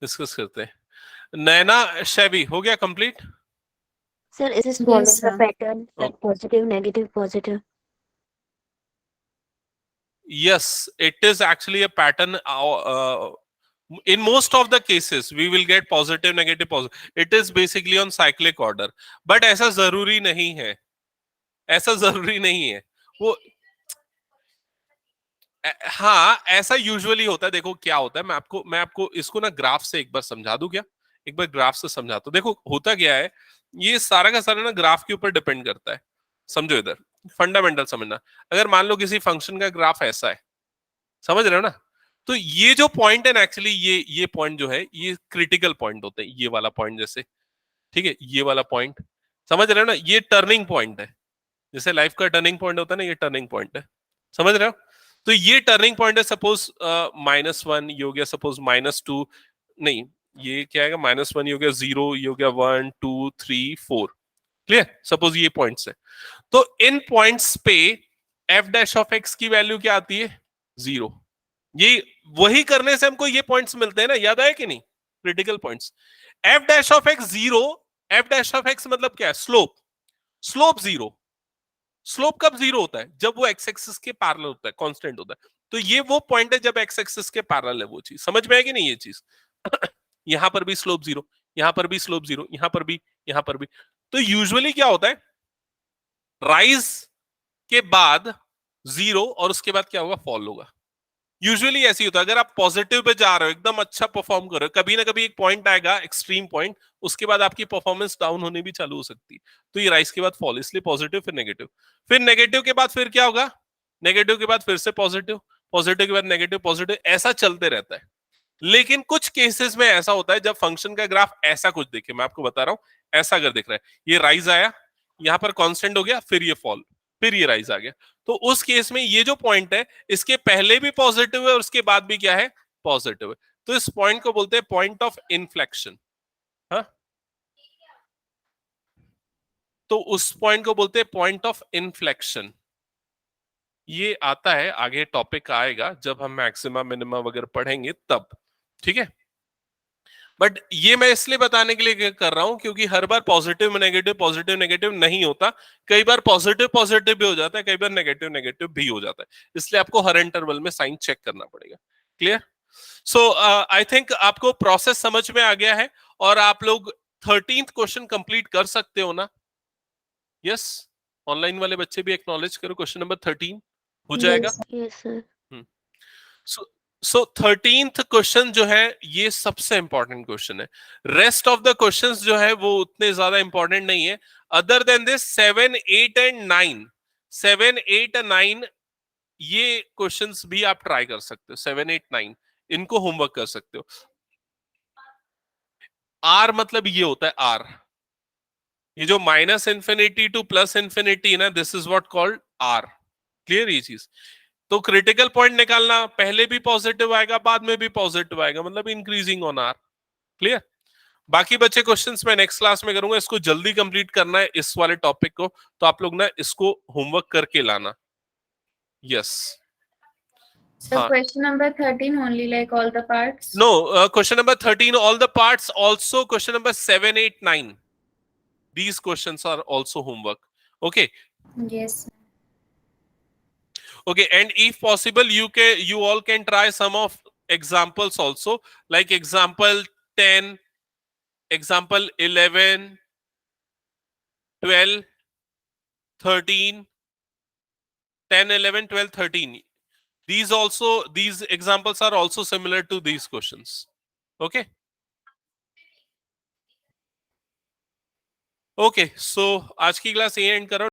डिस्कस करते हैं. नैना, शैबी, हो गया complete? Sir, is this Yes, following the sir. pattern like positive, negative, positive? Yes, it is actually a pattern. In most of the cases, we will get positive, negative, positive. It is basically on cyclic order. But ऐसा जरूरी नहीं है. ऐसा जरूरी नहीं है. वो हाँ, ऐसा यूजुअली होता है. देखो क्या होता है, मैं आपको इसको ना ग्राफ से एक बार समझा दूं क्या? एक बार ग्राफ से समझा दो. देखो होता क्या है, ये सारा का सारा ना ग्राफ के ऊपर डिपेंड करता है. समझो इधर फंडामेंटल समझना. अगर मान लो किसी फंक्शन का ग्राफ ऐसा है, समझ रहे हो ना, तो ये जो पॉइंट है ना, एक्चुअली ये पॉइंट जो है ये क्रिटिकल पॉइंट होते हैं. ये वाला पॉइंट जैसे, ठीक है, ये वाला पॉइंट, समझ रहे हो ना, ये टर्निंग पॉइंट है. जैसे लाइफ का टर्निंग पॉइंट होता है ना, ये टर्निंग पॉइंट है. समझ रहे हो? तो ये टर्निंग पॉइंट है. सपोज -1 ये हो गया, सपोज -2, नहीं ये क्या है, -1 ये हो गया, 0 ये हो गया, 1 2 3 4. क्लियर? सपोज ये पॉइंट्स है. तो इन पॉइंट्स पे एफ डैश ऑफ एक्स की वैल्यू क्या आती है? 0. ये वही करने से हमको ये पॉइंट्स मिलते हैं ना, याद आया कि नहीं? Critical points. F dash of x 0. F dash of x मतलब क्या है? स्लोप. स्लोप 0. स्लोप कब 0 होता है? जब वो एक्स एक्सिस के पैरेलल होता है, कांस्टेंट होता है. तो ये वो पॉइंट है जब एक्स एक्सिस के पैरेलल है वो चीज. समझ में आएगी नहीं ये चीज? यहां पर भी स्लोप 0, यहां पर भी स्लोप 0, यहां पर भी, यहां पर भी. तो यूजुअली क्या होता है, राइज के बाद 0 और उसके बाद क्या होगा? फॉल होगा. यूजुअली ऐसे ही होता है. अगर आप पॉजिटिव पे जा रहे हो, एकदम अच्छा परफॉर्म कर रहे हो, कभी ना कभी एक पॉइंट आएगा, एक्सट्रीम पॉइंट, उसके बाद आपकी परफॉर्मेंस डाउन होने भी चालू हो सकती है. तो ये राइज के बाद फॉल, इसलिए पॉजिटिव फिर नेगेटिव. फिर नेगेटिव के बाद फिर क्या होगा? नेगेटिव के बाद फिर से पॉजिटिव, पॉजिटिव के बाद नेगेटिव, पॉजिटिव, ऐसा चलते रहता है. लेकिन कुछ केसेस में ऐसा होता है जब फंक्शन का ग्राफ ऐसा कुछ देखे, मैं आपको बता रहा हूं, ऐसा अगर दिख रहा है, ये राइज आया, यहां पर कांस्टेंट हो गया, फिर ये फॉल, फिर ये राइज आ गया. तो उस केस में ये जो पॉइंट है, इसके पहले भी पॉजिटिव है और उसके बाद भी क्या है? पॉजिटिव है. तो इस पॉइंट को बोलते हैं पॉइंट ऑफ इनफ्लेक्शन. हाँ, तो उस पॉइंट को बोलते हैं पॉइंट ऑफ इनफ्लेक्शन. ये आता है आगे, टॉपिक आएगा जब हम मैक्सिमा मिनिमा वगैरह पढ़ेंगे तब. ठीक है? बट ये मैं इसलिए बताने के लिए कर रहा हूं क्योंकि हर बार पॉजिटिव नेगेटिव नहीं होता. कई बार पॉजिटिव पॉजिटिव भी हो जाता है, कई बार नेगेटिव नेगेटिव भी हो जाता है. इसलिए आपको हर इंटरवल में साइन चेक करना पड़ेगा. क्लियर? सो आई थिंक आपको प्रोसेस समझ में आ गया है और आप लोग 13th क्वेश्चन कंप्लीट कर सकते हो ना? यस? ऑनलाइन वाले बच्चे भी एक्नॉलेज करो, क्वेश्चन नंबर 13 हो जाएगा. Yes, sir. सो 13th क्वेश्चन जो है ये सबसे इंपॉर्टेंट क्वेश्चन है. रेस्ट ऑफ द क्वेश्चंस जो है वो उतने ज्यादा इंपॉर्टेंट नहीं है. Other than this 7, 8 and 9, 7, 8 and 9 ये क्वेश्चंस भी आप ट्राई कर सकते हो. 7, 8, 9 इनको होमवर्क कर सकते हो. आर मतलब ये होता है आर, ये जो -इंफिनिटी टू +इंफिनिटी ना, this is what called R. Clear ये चीज? तो क्रिटिकल पॉइंट निकालना, पहले भी पॉजिटिव आएगा बाद में भी पॉजिटिव आएगा, मतलब इंक्रीजिंग ऑन आर. क्लियर? बाकी बच्चे क्वेश्चंस मैं नेक्स्ट क्लास में करूंगा. इसको जल्दी कंप्लीट करना है इस वाले टॉपिक को, तो आप लोग ना इसको होमवर्क करके लाना. Yes. So question number 13 only, like all the parts? No, question number 13 all the parts, also question number 7, 8, 9, these questions are also homework. Okay? Yes. Okay, and if possible you all can try some of examples also, like example 10, example 11, 12, 13, 10, 11, 12, 13. These examples are also similar to these questions. Okay? Okay, so आज की क्लास ये एंड करो.